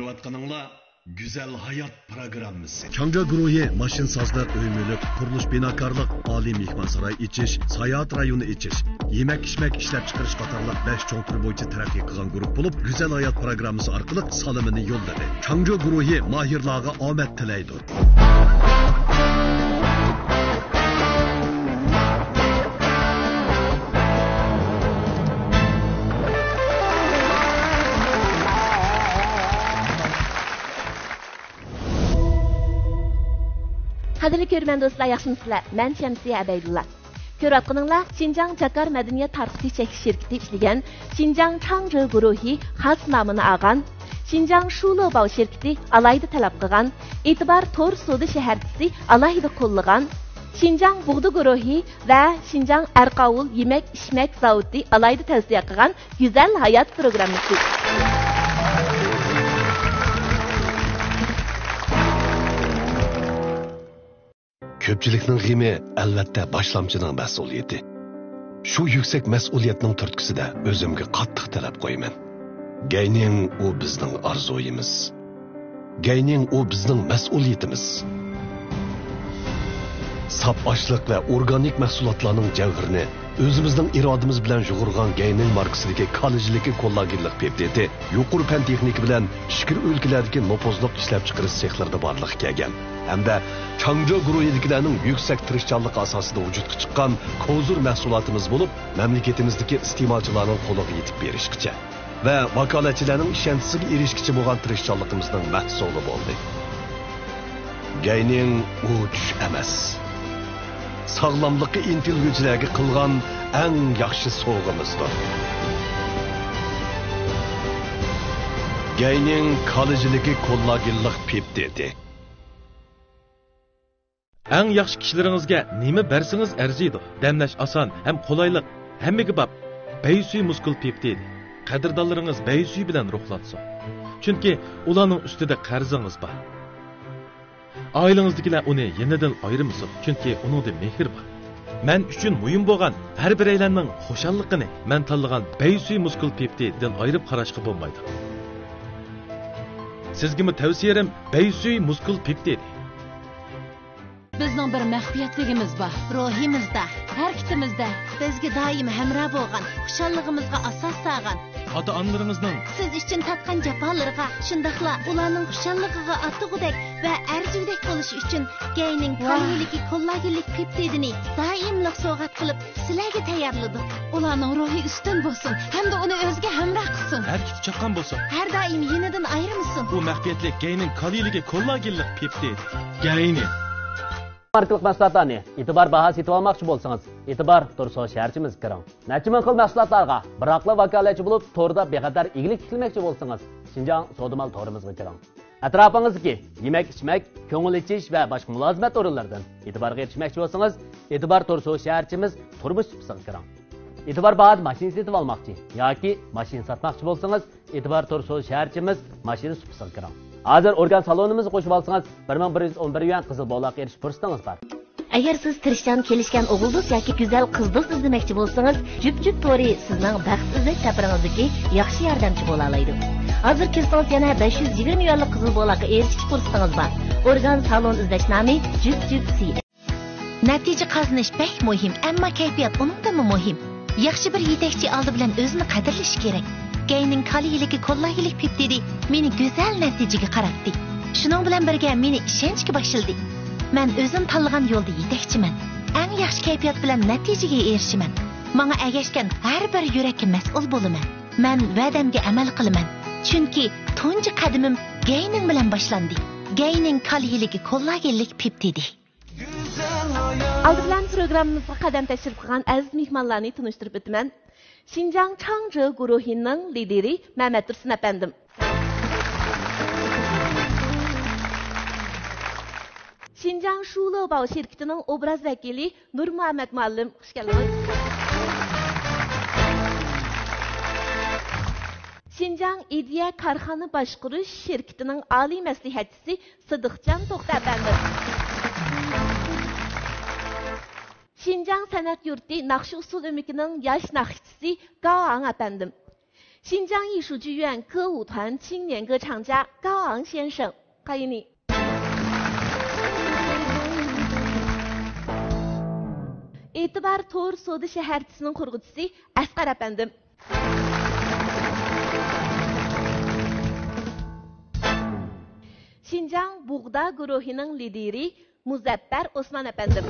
Ko'rayotganinglar Güzel Hayat programmasi. Changja guruhi mashinsozlik, uy-mulk, qurilish, binokorlik, oliy mehmonsaroy ichish, sayohat rayoni ichish, yemak-ichmak ishlab chiqarish qatorliq 5 cho'ng tur bo'yicha taraqqiy qilgan guruh bo'lib, Güzel Hayat programmasi orqali salomini yo'lladi. Changja guruhi mahirlarga omad tilaydi. Qadrli ko'rman do'stlar, yaxshimisizlar? Men Shamsiya Abaydulla. Ko'rayotganinglar Xinjiang Chakar madaniyat tarqitish chekish shirkati ishlagan Xinjiang Changzhou guruhi xas nomini olgan Xinjiang Shulobao shirkati alayda talab qilgan E'tibor Tor Sodi shaharchisi alayda qo'llagan Xinjiang Bug'di guruhi va Xinjiang Arqovul yemak-ichmak zavodi alayda tavsiya qilgan Güzel Hayat programmasi. Ko'pchilikning g'imi albatta boshlamchining mas'uliyati. Shu yuksak mas'uliyatning turtkisida o'zimga qattiq talab qo'yaman. Gayning u bizning orzuyimiz. Gayning u bizning mas'uliyatimiz. Sap oshliq va organik mahsulotlarning javhirini o'zimizning irodamiz bilan yug'urgan Gayning markasidagi kollejligi kollagenlik peptidi yuqori fan texnika bilan ishkir o'lkalardagi nopozliq ishlab chiqarish sexlarida borliq kelgan. Hamda Changzhou guruhidagilarning yuksak tirishchanligi asosida vujudga chiqqan kozur mahsulotimiz bo'lib, mamlakatimizdagi iste'molchilarning qo'liga yetib berishgacha va vakolatchilarning ishonchiga erishgicha bo'lgan tirishchanligimizning mahsuli bo'ldi. Gayning u tush emas. Sağlamlıqqa intilgüchilarga qilgan eng yaxshi sovg'amizdir. Gayning kollejligi kollagenlik peptidi. Eng yaxshi kishilaringizga nima bersangiz arziydi. Damlash oson ham qulaylik, hammaga bop. Baysuy muskul peptidi. Qadrdonlaringiz baysuy bilan ruhlatsin. Chunki ularning ustida qarzingiz bor. Oilangizdagilar uni yenidan ayirmasin, chunki uningda mehr bor. Men uchun muhim bo'lgan har bir aylanning xushalligini men tanlagan baysuy muskul peptiddan ayirib qarashga bo'lmaydi. Sizga tavsiyam baysuy muskul peptid. Bizning bir maxfiyatligimiz bor, ruhimizda, harakatimizda, bizga doim hamroh bo'lgan, xushalligimizga asos solgan. Ota-onalaringizning siz uchun tatgan jafolarga, shundaqla ularning xushalligiga atug'idek va arzudek bo'lishi uchun Gayning kaloriyli kollagenlik peptidini doimlik sovg'at qilib sizlarga tayyorladik. Ularning ruhi ustun bo'lsin, hamda uni o'ziga hamroh qilsin. Harakati chaqqan bo'lsin. Har doim yenidan ayirmasin. Bu maxfiyatli Gayning kaloriyli kollagenlik peptid. Gayni Markalık mahsulotlarni e'tibor baho setib olmoqchi bo'lsangiz, e'tibor Turso shaharchimizga kiring. Necha ming xil mahsulotlarga biroqli vakolatchi bo'lib, to'rda bexatar eglik qilmoqchi bo'lsangiz, Xinjiang So'dimal to'rimizga kiring. Atrofingizdagi yemak-ichmak, ko'ngil ichish va boshqa mulozimat o'rinlaridan e'tiborga erishmoqchi bo'lsangiz, e'tibor Turso shaharchimiz turmush sipsiga kiring. E'tibor baho mashina setib olmoqchi yoki mashina sotmoqchi bo'lsangiz, e'tibor Turso shaharchimiz mashina sipsiga kiring. Hozir organ salonimizni qo'shib olsangiz 1111 yuan qizil bog'liqqa erishish fursatingiz bor. Agar siz tirishchan kelishgan o'g'ildo'z yoki go'zal qizdo'z izlamoqchi bo'lsangiz, jup-jup to'ri sizning baxt izlash safaringizdagi yaxshi yordamchi bo'la oladi. Hozir kelsangiz yana 520 yuanlik qizil bog'liqqa erishish fursatingiz bor. Organ salon izlash nomi jup-jup C. Natija qozonish pek muhim, ammo kayfiyat undan muhim. Yaxshi bir yetakchi oldi bilan o'zini qadrlash kerak. Gayning kaloriyli kollagenlik peptidi meni go'zal natijaga qaratdi. Shuning bilan birga meni ishonchga boshildi. Men o'zim tanlagan yo'lda yetakchiman. Eng yaxshi kayfiyat bilan natijaga erishiman. Menga agashgan har bir yurakka mas'ul bo'laman. Men va'damga amal qilaman. Chunki tunji qadamim Gayning bilan boshlandi. Gayning kaloriyli kollagenlik peptidi. Aldı bilan programmamizga qadam tashrif qilgan aziz mehmonlarni tanishtirib o'taman. Xinjiang Changzhou guruhining lideri Mehmet Tursun efendim. Xinjiang Shulobao şirketining obraz vakili Nur Muhammed muallim, hoş geldiniz. Xinjiang İdiya Karxana Başqurish şirketining oliy maslahatchisi Sidiqjon To'xta efendim. Xinjiang San'at Yurti Naqshi Usul Ömrü'nün yaş naqşçisi Gao Ang efendim. 新疆艺术剧院歌舞团青年歌唱家高昂先生，欢迎你。Etibar To'r Sodi shaharchisining qurg'uvchisi Asqar apandim. Şinjan Buğda guruhining lideri Muzaffar Osman apandim.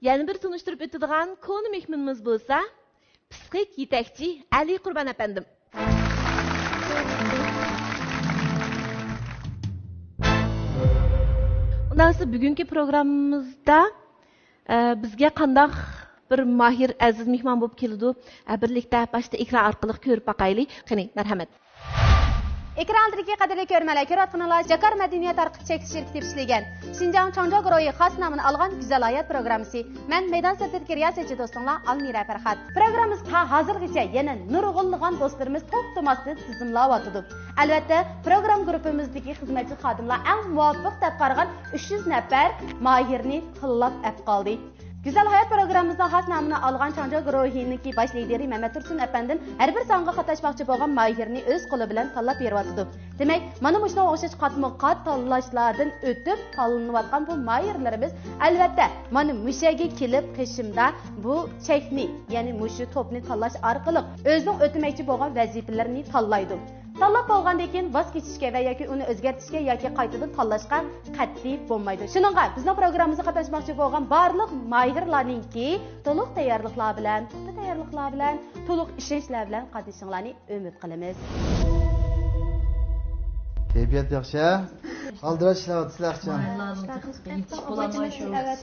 Yana bir tunishtirib o'tadigan konu mehmonimiz bo'lsa, psixik yetakchi Ali Qurban apandim. Undan sonra bugünkü programımızda bizga qandaq bir mahir aziz mehmon bo'lib keldi. Birlikda boshda ekran orqali ko'rib baqaylik. Qani, marhamat. Ekrandagi qadrli ko'rmalar, ko'rayotganlar Jakar madaniyat tarqib chekish shirkati ishlagan Xinjiang Changja guruhi xos nomini olgan Güzel Hayat programmasi. Men maydon sirtidagi riyosatchi do'stinglar Almira Farhat. Programmamizga hozirgacha yana nurg'unlagan do'stlarimiz to'xtamasdan tizimlayotdi. Albatta, program guruhimizdagi xizmatchi xodimlar eng muvofiq deb qaragan 300 nafar mahirni qo'llab qoldi. Güzel Hayat programımızdan xas namını alğan Çanca guruhiniki baş lideri Mehmet Tursun efendim her bir songa qatnaşmoqchi bo'lgan mahirni o'z qo'li bilan tanlab beryapti. Demak, mana bu o'xshash qatma-qat tanlashlardan o'tib tanlanayotgan bu mahirlarimiz albatta mana mushaga kelib qishimda bu chekni, ya'ni mushu topni tanlash orqali o'zining o'tmoqchi bo'lgan vazifalarini tanlaydi. Tanlab bo'lgandan keyin voz kechishga va yoki uni o'zgartirishga yoki qaytadan tanlashga qat'iy bo'lmaydi. Shuningga bizning programmamizga qatnashmoqchi bo'lgan barliq mahirlarningki to'liq tayyorliklar bilan, to'liq ishonchlar bilan qatnashinglarni umid qilamiz. Keyfiyat yaxshi. Aldirash ishlayapsizlar axcham.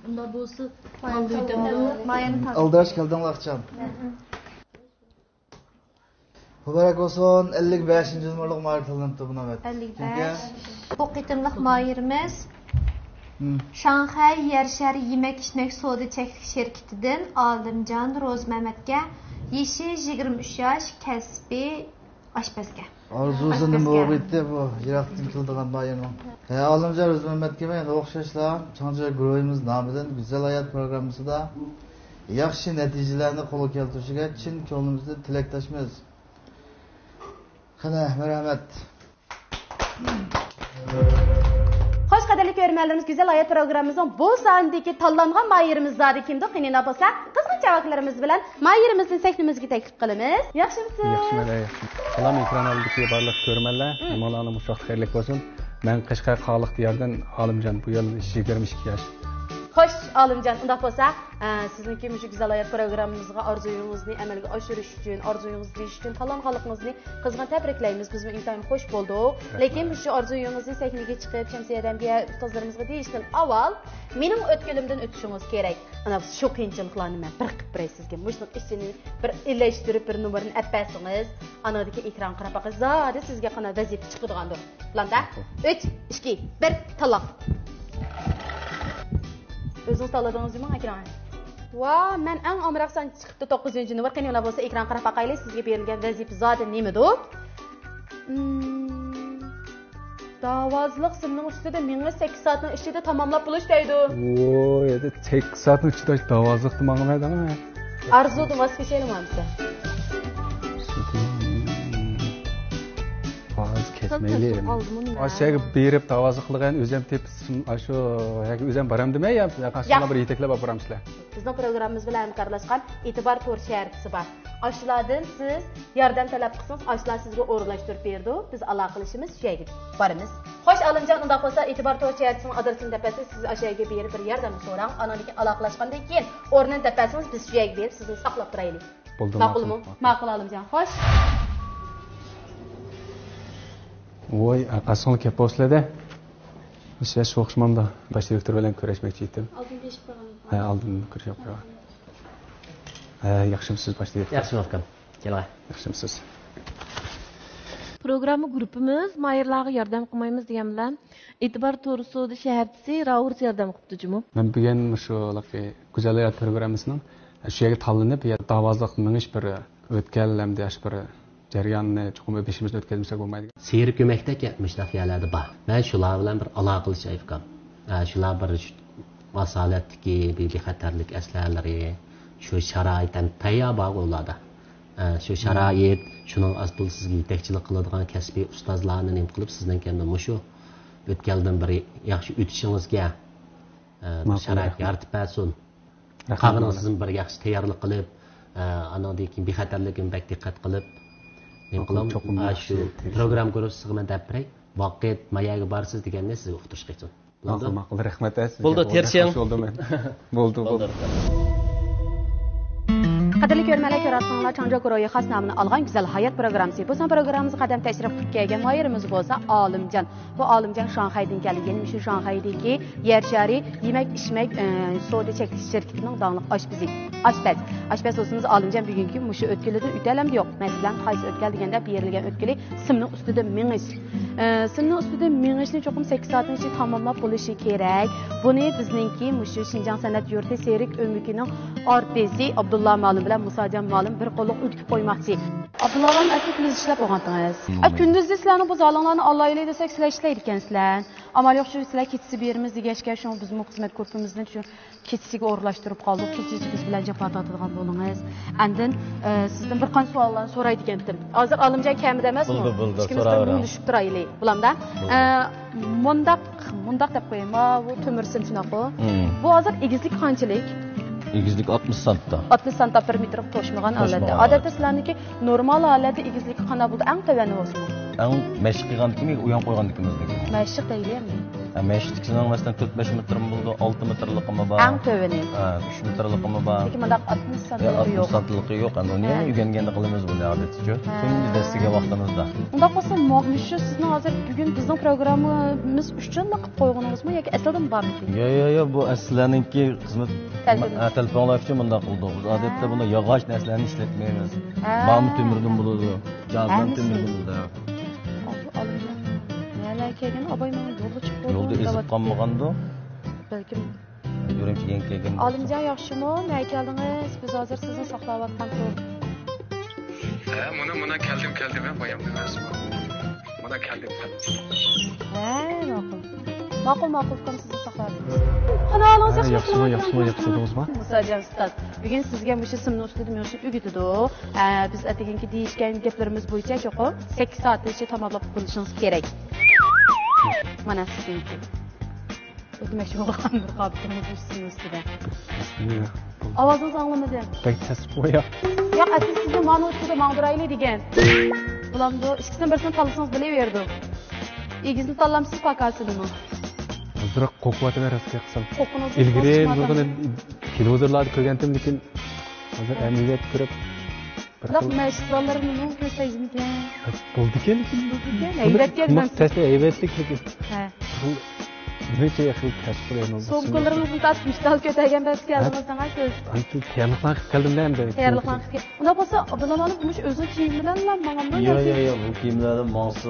Bunda bo'lsa, aldirash keldinglar axcham. Mübarek olsun 55. numaralık mahir tanıntı buna evet. 55. Bu qitimliq mahirimiz Shanxay Yershar yemek-içmek soda çeklik şirketidan Olimjon Ro'z Mamatga yashi 23 yosh kasbiy oshpazga. Arzusu nima bo'ldi bu yiroqdan keladigan mahirning. Olimjon Ro'z Mamatga men o'xshashlar Changja guruhimiz nomidan Güzel Hayat programmasida yaxshi natijalarni qo'lga keltirishiga chin ko'nglimizdan tilakdoshmiz. Qana, merhamet. Hoş qadrli ko'rmanlarimiz, Güzel Hayat programımızın bu sonidagi tanlangan mahirimiz zodi kimdir? Qanday bo'lsa, qizg'in javoblarimiz bilan mahirimizni sahnamizga taklif qilamiz. Yaxshimisiz? Yaxshiman. Salam ekran oldidagi barliq ko'rmanlar, nimalarni mushaq xayrli bo'lsin. Men Qashqar Qaliq diyardan Olimjon, bu yil 22 yosh. Hoş Olimjon, unda bo'lsa, sizningki shu Güzel Hayat programımızga orzuyingizni amalga oshirish uchun, orzuyingizni deyish uchun tanlanganligingizni qizg'in tabriklaymiz. Biz intayin xush bo'ldik. Lekin shu orzuyingizni sahnaga chiqib, Shamsiyadan biya ustozlarimizga deyishdan avval mening o'tkilimdan o'tishingiz kerak. Ana shu qiyinchiliklarni men bir qilib beray sizga. Mushliq ishini bir ilashtirib, bir numarani appasingiz, anadagi ekran qarab baqasiz, zodi sizga qana vazifa chiqadigandir. Planda 3 2 1 tanlab. O'zingiz tanladingiz mi ekran? Wow, men eng omraqsan chiqibdi 9-numar. Qanday bo'lsa ekran qarab baqaylik, sizga berilgan vazifa zodi nimadir? Davozliq simning ustida menga 8 soatning ichida tamomlab bo'lish deydi. Voy, endi 8 soatning ichida davozliq demoqlaydimi? Arzudan voz kechaylikmi? Kesmeyli. Aşağıya berip davazı qilgan o'zim tepsin, shu yoki o'zim baram demay, qashqarga bir yetaklab boramsizlar. Bizning programmamiz bilan hamkorlashgan E'tibor To'r shaharchisi bor. Ashlardan siz yordam talab qilsangiz, ashlar sizga o'rinlashtirib berdi. Biz aloqalashimiz shu yerga boramiz. Xo'sh, Olimjon, unda bo'lsa E'tibor To'r shaharchisining adresini topasiz, siz ashyaga berib bir yordam so'rang. Anadagi aloqalashgandan keyin o'rnini topasangiz, biz shu yerga berib sizni saqlab turaylik. Ma'qulmi? Ma'qul Olimjon. Xo'sh. Voy, qasong kep boshladi. O'sha sho'xshmonda bosh direktor bilan ko'rishmoqchi edim. Oldin beshib qo'ygan. Ha, oldin ko'rishib qo'ygan. Yaxshimisiz bosh direktor? Yaxshiman akam. Kelay. Yaxshimisiz? Programma grupimiz mahirlarga yordam qilmaymiz degan bilan E'tibor To'r Sodi shaharchisi Raur yordam qilibdi jumi. Men bugun shu Güzel Hayat programmasining shu yerga tanlanib, davozliq mingish bir o'tgan dash bir jarayonni chuqur beshimizda o'tkazmasak bo'lmaydi. Seyir ko'makda ketmishlar xiyollarda bor. Men shular bilan bir aloqalashayman. Shular bir asaletdeki bir xatarlik əslərləri, şu şəraitdən tayyor bağ olardı. Şu şərait, şunun asıl sizə yetəkçilik qıladigan kəsbi ustazlarını nem qılıb sizdən kəndə məşu ötkəldən bir yaxşı ütüşünüzə şərait yaratıb bəsun. Qağının sizin bir yaxşı tayyorlik qılıb, anadaki keyin bexatarlikka bək diqqət qılıb, nem qılam şu proqram görüb sizə mən dəpirey, vaqt mayaga barsiz degəndə sizə uqtırış qıçın. Ma'qul, rahmat sizga. Bo'ldi, terishing. Bo'ldi. Qadrli ko'rmalar, ko'rasizlar, Changja Guruhi xos nomini olgan Güzel Hayat programmasi. Bu son programmamizga qadam tashrif qilgan moyirimiz bo'lsa Olimjon. Bu Olimjon Shanxaydan kelgan, shu Shanxaydagi yer shari yemak ishmak savdo chekish shirkatining dongli oshpazi. Oshpaz o'zimiz Olimjon bugungi mushu o'tkilidan o'talamdi yo'q. Masalan, qaysi o'tkal deganda berilgan o'tkili simning ustida mingish. Simning ustida mingishni cho'qim 8 soatning ichida tamomlab bo'lishi kerak. Buni bizningki mushu Xinjiang san'at yurti Serik Ömükining artisti Abdullah Ma'lum bilan Musajon Ma'lum bir qo'lliq o'tkib qo'ymoqchi. Abdullah ham atikliz ishlab qo'ygansiz. Kunduzda sizlarning bu zalinglarni Allohiylik desak sizlar ishlaydi ekansizlar. Amal yo'q shu sizlar ketisi berimiz degashga shu bizning xizmat guruhimizni shu ketisiga o'rlashtirib qoldik. Ketisi biz bilan javob tortadigan bo'lingiz. Andin sizdan bir qancha savollarni so'raydi ekandim. Hozir Olimjon kamida emasmi? So'rayman. Tushib turaylik. Bulamda mundaq deb qo'yaymi, bu to'mirsim shunaqa. Bu hozir egizlik qanchalik? Egizlik 60 santda. 60 santda per metr to'shmagan holatda. Odatda sizlarniki normal holatda egizlik qana bo'ldi, eng tövani bo'lsin. Eng mashq qilgandikimi, uyan qo'ygandikimizdiki. Mashq deyilmi? Mashqchining masalan 4-5 metrim bo'ldi, 6 metrliqimi bor. Eng tövani. 3 metrliqimi bor. Lekin bunda 60 santlik yo'q. 60 santlik yo'q. Endi uni o'rganganda qilamiz buni odatda. Tungi dastiga vaqtimizda. Unda bo'lsa, shu sizni hozir bugun bizning programmamiz uchun qilib qo'yganingizmi yoki asaldan bormi? Yo'q, bu aslaningki xizmat telefonlar uchun bunda qildik. Biz odatda buni yog'och narsalarni ishlatmaymiz. Bam temirdan bo'ladi, jazdan temirdan bo'ladi. Kelgan oboyman yo'lda chiqib yo'lda ezib qolmaganda balkim yo'rimchi yangi kelgan Olimjon yaxshimi? Nima keldingiz? Biz hozir sizni saqlayotgan tur. Mana keldim men boyam emasmi? Mana keldim. Ma'qul kam sizni saqlayapmiz. Qanolingiz yaxshimi? Musajon ustaz, bugun sizga mushu simni ustida men shu o'gitdi. Biz ataganki deyishgan gaplarimiz bo'yicha cho'qim 8 soat ichida tamomlab bo'lishingiz kerak. Mana sizniki. O'tmoqchi bo'lgan bir qopimiz ustida. Ovozingiz anglamadim. Qaytasiz qo'ya. Yo'q, aslida sizga mana ustida mangdirayli degan. Bulamda ikkisidan birisini tanlasangiz bilaverdim. Egizni tanlamsiz pakasinimi? Biroq qo'quvati berasiz qilsam. Ilgari buni televizorlarda ko'rgandim, lekin hozir amniyat ko'rib Laf mashg'ulotlarini nima ko'rsaymikan? Bo'ldi-ku. Hayratga hayratlik lekin. Ha. Necha xil kashf qilyapmiz. So'mkalaringizni tasib ishtal ko'targan payt keldingizdan aytasiz. Ancha tayyorliklar qilib keldim-da endi. Tayyorliklar qilib. Unda bo'lsa, Abdullah Ma'lum o'zi kiyim bilan mang'amdan yo'q, bu kiyimlarni ma'nosi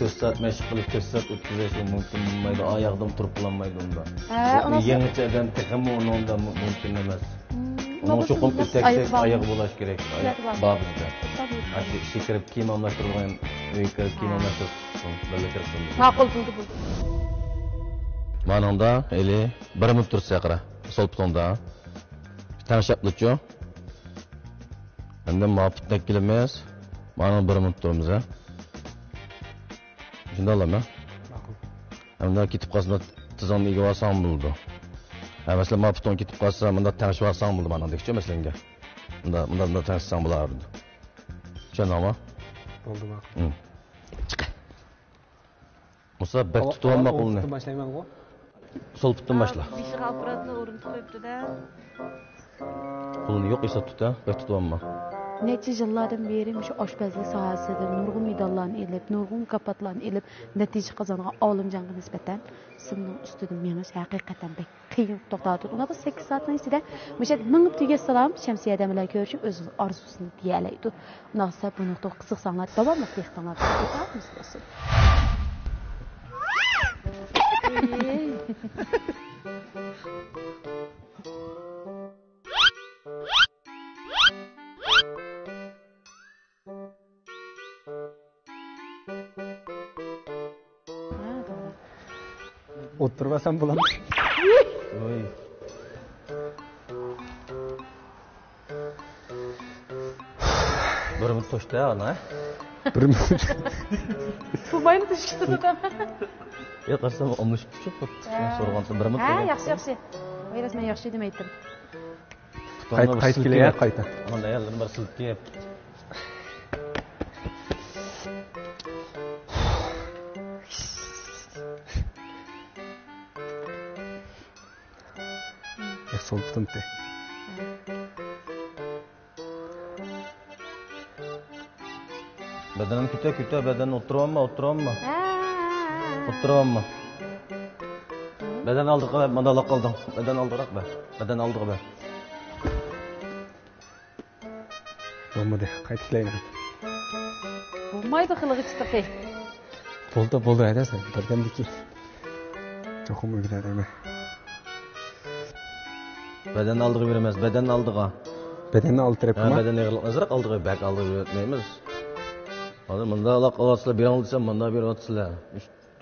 4 soat mashq qilib 4 soat o'tkazish mumkin bo'lmaydi. Oyoqdan turib qolmaydi unda. Yangicha odam texmi unda mumkin emas. Onun çoxum tek ayaq bo'lish kerak. Bor bizda. Ashi ishga kirib kiyim almashtirgan, uyga kirib kiyim almashtirib birlashtirsin. Ma'qul bo'ldi bu. Mananda eli 1 minut tursa qara. Sol butonda. Tanishaplıço. Endi muvaffaqiyat kelamiz. Mana 1 minut turamiz, ha. Shunda olammi? Ma'qul. Endi ketib qolsa tizimni egib olsam bo'ldi. Mesela mapton ketib qolsa, bunda tanishib olsam bo'ldi mana dekchi masalanga. Bunda tanishsam bo'lardi. Tushunammi? Bo'ldi, ma'qul. Musa bek tutib olma qo'lni. Boshlayman-ku. Sol putdan boshla. Beshig apparatni o'rnatib qo'yibdi-da. Qo'lni yo'q esa tut-a, bek tutib olma. Necha yillardan beri shu oshpazlik sohasida nurg'un medallarni elib, nurg'un mukofotlarni elib, natija qozongan Olimjonga nisbatan simning ustida menish haqiqatan bek qiyin to'xtatdi. Unda 8 soatning ichida o'sha mingib tegasalam Shamsiyada bilan ko'rishib o'z orzusini deyalaydi. Unaqsa buni qiziqsanglar davomli ehtimol ketamiz do'stlar. Oturmasam bulamam. Oy. Bir minut to'shdi ana. Bir minut. Tumayni tushdi da. Ya qarsam olmuş küçük bu. So'rganda bir minut. Ha, yaxshi. Oyras men yaxshi demaydim. Qayt kelaya qayta. Mana yaldim bir silib kep. Solptumte. Badanim küte beden oturamma. Oturamma. Beden aldık be, mandala kaldım. Beden aldık be. Beden aldık be. Olmadı. Qayt kelaya. Bo'lmaydi qilig'i chiqdi. Bo'ldi, aytasan. Birdamdiki. Çoxum o'g'irlar. Beden aldığı vermez, beden aldığı. Bedenini aldırıp mı? Beden azırak aldığı, bek aldığı vermeyimiz. Hadi manda Allah Allah'la bir anlatsa manda bir anlatsınlar.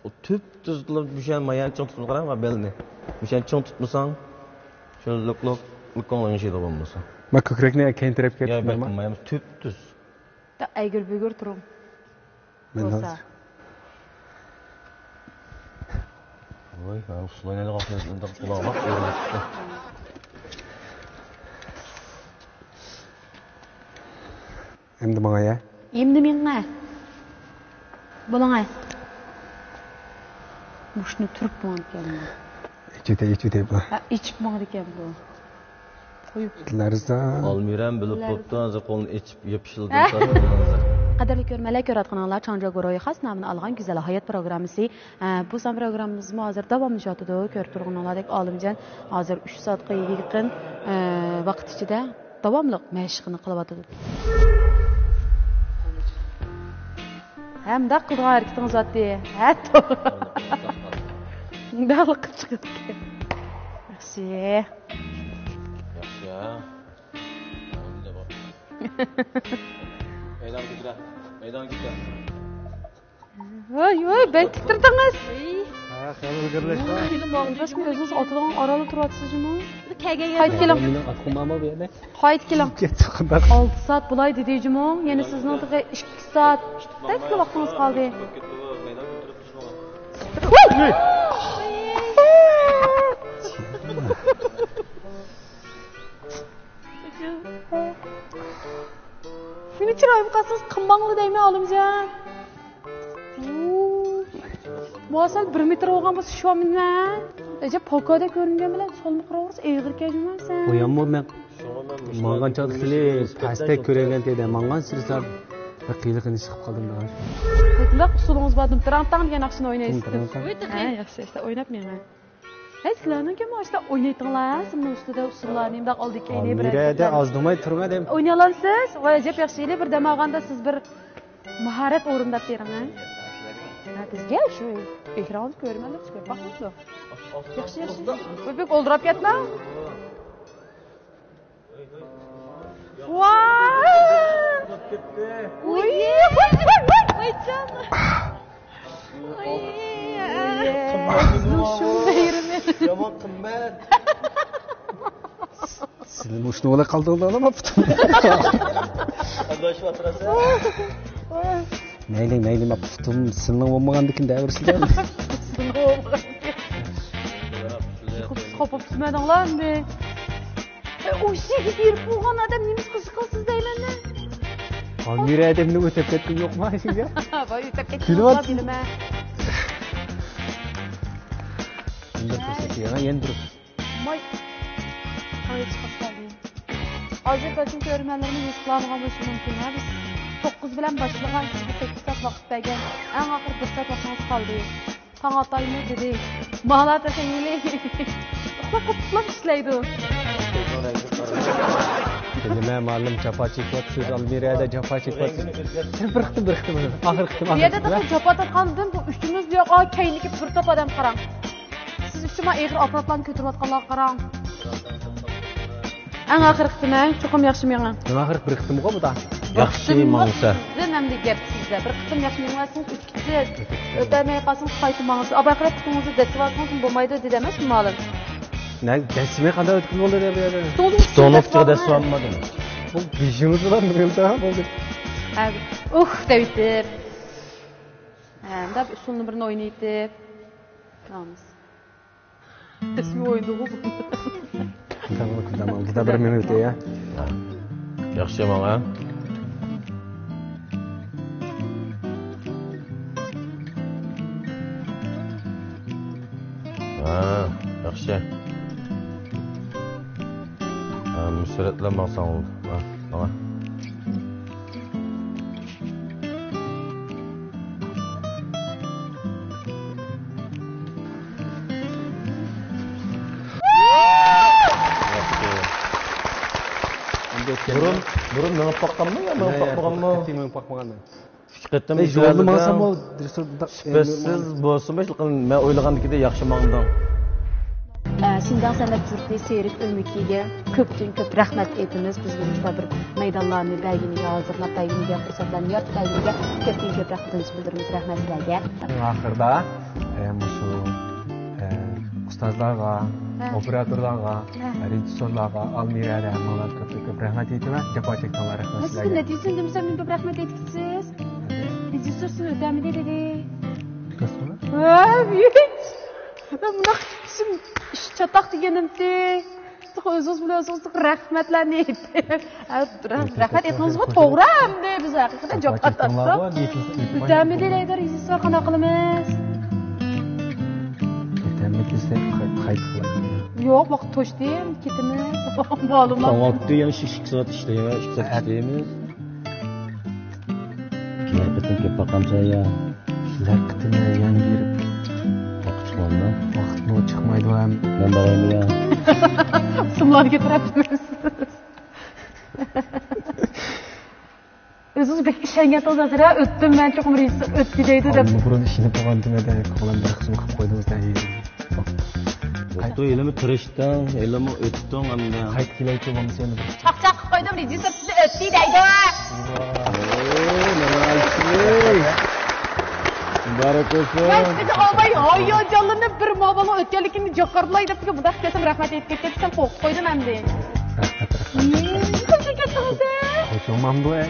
O tüp tuzlu bir şey mayan çok tutmuş karar mı belini? Bir şey çok tutmuşsan, şöyle lok olan şey de olmasın. Ma kökrekne kentirip ketdi. Ya ben mayamız tüp tuz. Da aygır bügür turum. Men hazır. Oy, ben usulayla kafasında kulağa bak. Endi bana ya. Endi menga. Bo'lingay. Mushni turib bo'lgan ekan. İçide bu. Ha, ichib bo'lgan ekan bu. Qo'yib. Larza. Almiram bilib bo'pti, hozir qo'lni ichib yopishildi. Qadrli ko'rmalar, ko'rayotganlar, Changjago ro'yxat nomini olgan Go'zal hayot programmasi. Bu son programmamiz hozir davomlashyapti. Ko'rib turganlardek Olimjon hozir 3 soatga yaqin vaqt ichida davomli mashqini qilyapti. Hem de qilgan harakatingiz oddiy. Ha, to'g'ri. Daliq chiqdi. Yaxshi. Yaxshi. Endi bor. Meydan gidiyor. Voy, ben tiktirdingiz. Ha, xeyli o'g'irlashdi. Film olgach, o'zingiz otadan oralib turatsizmi? Qayt keling. Aqumama bu yana. Qayt keling. 6 soat bo'lay dedingmi? Yana sizning 2 soat. Qancha vaqtingiz qoldi? Meni chiroyim qasiz qimmangli deyman Olimjon. Bo'sal 1 metr olgan bo'lsa shu menman. Aja pokoda ko'ringan bilan solma qiraversa eg'ir kelmaysan. Qo'yammi men? Mang'an chaqili pastda ko'rgan dedi. Mang'an sirsar qiyiqini chiqib qoldim da. Qilib usulingiz bordim. Trantdan degan yaxshini o'ynaysiz. Ha, yaxshi, işte o'ynab menman. Hey, sizlarning kim o'shda o'ynaytinglar? Sizning ustida usullarni bundoq oldik keyni bir. Nerede azdumay turma dem. O'ynay olasiz? G'oyajab yaxshi bir damag'anda siz bir mahorat o'rindab bering. Ha, bizga shu ekronni ko'rmanlar, ko'rib baqinglar. Yaxshi. Ko'pik o'ldirib ketma. Voy! Voy! Voy canım. Yomon qimmat. Sizlar mushni ola qaldinglar nima putum? Adashib o'tirasan. Mayli ma putum sinning bo'lmagandikin davrsiz. Qopib tutmadinglar endi. O'sha yigit bo'lgan odam nima qilsiz deyman-da. Almira adamni o'tib ketdim yo'qmi sizga? Voy, o'tib ketdim nima? Endi turib. Moy. Qo'yib chiqib hozir butun ko'rmanlarni yuzlamagan bo'lishi mumkin. Biz 9 bilan boshlagan, sizga 8 soat vaqt bergan. Eng oxir 1 soat vaqtingiz qoldi. Tong otaymi dedi. Malat ekaninglar. Uxlab ishlaydi. Nima ma'lum jafo chekyapsiz Almirada jafo chekyapsiz. Bir qitim oxir qitim. Yerda da jafo tortgandan bu uchimiz bu yoqqa keyniki bir top odam qarang. Siz uchun eg'ir apparatlarni ko'tarayotganlarga qarang. Eng oxir qitim, cho'qim yaxshi menga. Nima oxir bir qitim bu da? Yaxshi mangsa. Sizdan ham gap sizda. Bir qitim yaxshi mengasin, 3 kisi o'tmay qolsin, qaytmangiz. Abaqirab qitingizni desib olsangiz bo'lmaydi dedi emasmi ma'lum? Ne geçmeye kadar ötkül oldu ya böyle. Donokçuga da suanmadım. Bu bijimiz var mı böyle daha oldu. Evet. Devitip. Hem de usulünü birini oynayıp. Tamamız. Resmi oyundu bu. Tamam. Kita bir minut ya. Yaxshi mana. Yaxshi. Suratlanmasang oldu. Mana. Burun mengep bakkanmı ya mengep bakmaganmı? Mengep bakmaganmı? Fikrettim. Jolni mansam o Siz bolsunma men o'ylagandikide yaxshi mangdan. Şinjan Sanat Yurti Serik Ömüki'ye köp rahmet etiniz. Biz bu bir meydanlarını belginiga hazırlap belginiga fırsatlarını yaratып belginiga köp rahmetimizni bildiramiz. Rahmet sizlarga. Ahırda şu ustozlarga, operatorlarga, rejissyorlarga, Almira'ga hammalar köp rahmet etaman. Jafo chekkanlar rahmat sizlarga. Siz netizen demesem men köp rahmet etkisiz. Rejissyor siz ödemli dedi. Kasmana? Ben buna kişim çatak degenimdi. Özünüz biliyorsunuz rahmetlerini ettim. Rahmet etmeniz bu doğru hem de biz hakikaten çok atatsak. Ödemli dedi rejissyor kana kılımız. Ödemli ise kayıt kılayım. Yok bak toş değil kitimiz. Malumlar. Sanatçı yani şişik saat işleyemiz, şişik saat işleyemiz. Kıyafetin kep bakam saya. Sizler kıtını yani bir Çıkmanda. Vaqtni o chiqmaydi ham. Men boraymi ya? Sımlar getiremiz. Özünüz pek işengen tozatır ha. Öttüm ben çok umuriysi öttü deydi de. Burun işini qo'ygan demede qo'lan bir qism qilib qo'ydingiz da. Qoltu elimi tirishdan, elimi o'tdan anda. Qayt kelaychi bo'lmasa endi. Çak qo'ydim rejissor sizni öttü deydi. Mübarek olsun. Ben sizi almay hayacanlanıp bir mağbala ötkenlikini jakarlaydı. Bu da kesim rahmet et ketken koydum hem de. Kaçı kestiniz de? Hoşumam bu 8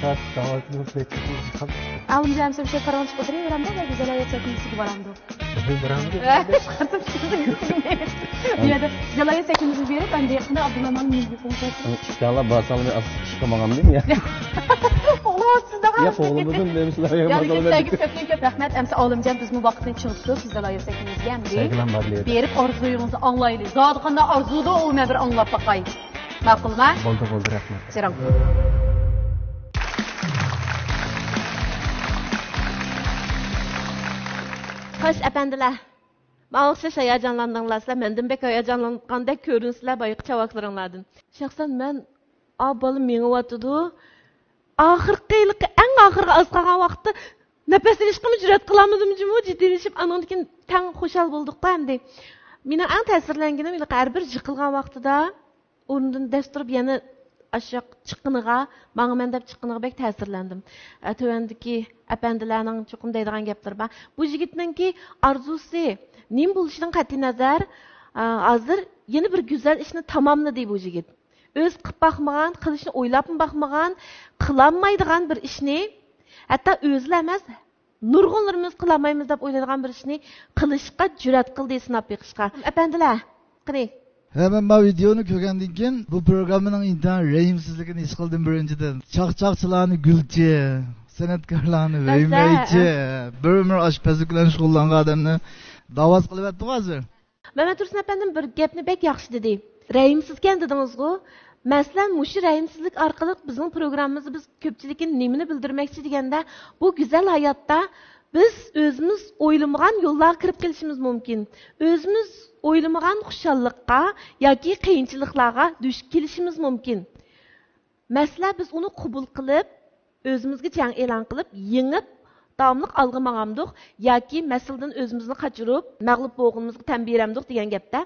saat davatını bekliyoruz. Almayacağım size bir şey karanlık oturayım. Ben de güzel hayat çekimisi gibi varamdı. Çıkartıp çıktı gitsin. Ya da güzel hayat çekimisi bir yere ben de yakında Abdülhaman'ın müziği konuşuyorsun. İnşallah basalım bir asıl çıkamam değil mi ya? Oğlum siz de Ya oğlumuzun demişler ya. Yani sevgi köp rahmet. Emse alımcan biz bu vakitin çıktık. Güzel hayat çekimisi geldi. Sevgilen barlıydı. Berip arzuyunuzu anlayın. Zaten kanda arzuda olmaya bir anlap bakayım. Makul mu? Oldu rahmet. Selam. Hoş efendiler. Mağluqsiz heyecanlandığınızla, menden bek heyecanlanğandek görünsüzler bayıq çavaqlarınlardan. Şəxsən mən abalı meni vatıdı. Ən axırqı az qalğan vaxtda nəfəs ilişqimi cürət qılamadım cümü ciddiləşib anondikin tən xoşal bolduq da həmdə. Meni ən təsirlənginim ilə hər bir jıqılğan vaxtıda orundan dəsturub yəni aşağı çıqqınığa, bana mən dəb çıqqınığa bək təsirləndim. Tövəndiki əpəndilərinin çoxum deydiğən gəplər var. Bu jigitnin ki arzusu nim buluşdan qat'i nazar hazır yeni bir güzel işini tamamladı bu jigit. Öz qıb baxmağan, qilishni o'ylab baxmağan, qılanmaydigan bir ishni, hatta özləməz nurg'unlarimiz qılamaymiz deb o'ylaydigan bir ishni qilishga jur'at qildi sinab beqishga. Əpəndilar, qani. Hemen bu videonu kökendiğin keyin bu programının intihan rehimsizliğini his kıldım birinciden. Çakçakçılarını gülçe, sanatkarlarını vermeyçe, bir ömür aşpazlıklarını şullanan adamını davaz kılıp ettik hazır. Mehmet Tursun efendim bir gapni bek yaxshi dedi. Rəhimsizkən dediniz-ku. Məsələn, muşu rəhimsizlik arqali bizning programmamızı biz köpçilikin nimini bildirməkçi degəndə bu güzel hayatda biz özümüz oylamagan yollarga kirib kelishimiz mumkin. Özümüz oylamagan xushalliqqa yoki qiyinchiliklarga duch kelishimiz mumkin. Məsələ biz uni qabul qilib, özümüzga jang e'lon qilib, yengib davomliq alg'a magamdiq yoki masaladan o'zimizni qochirib, mag'lub bo'lganimizga tan beramdiq degan gapda.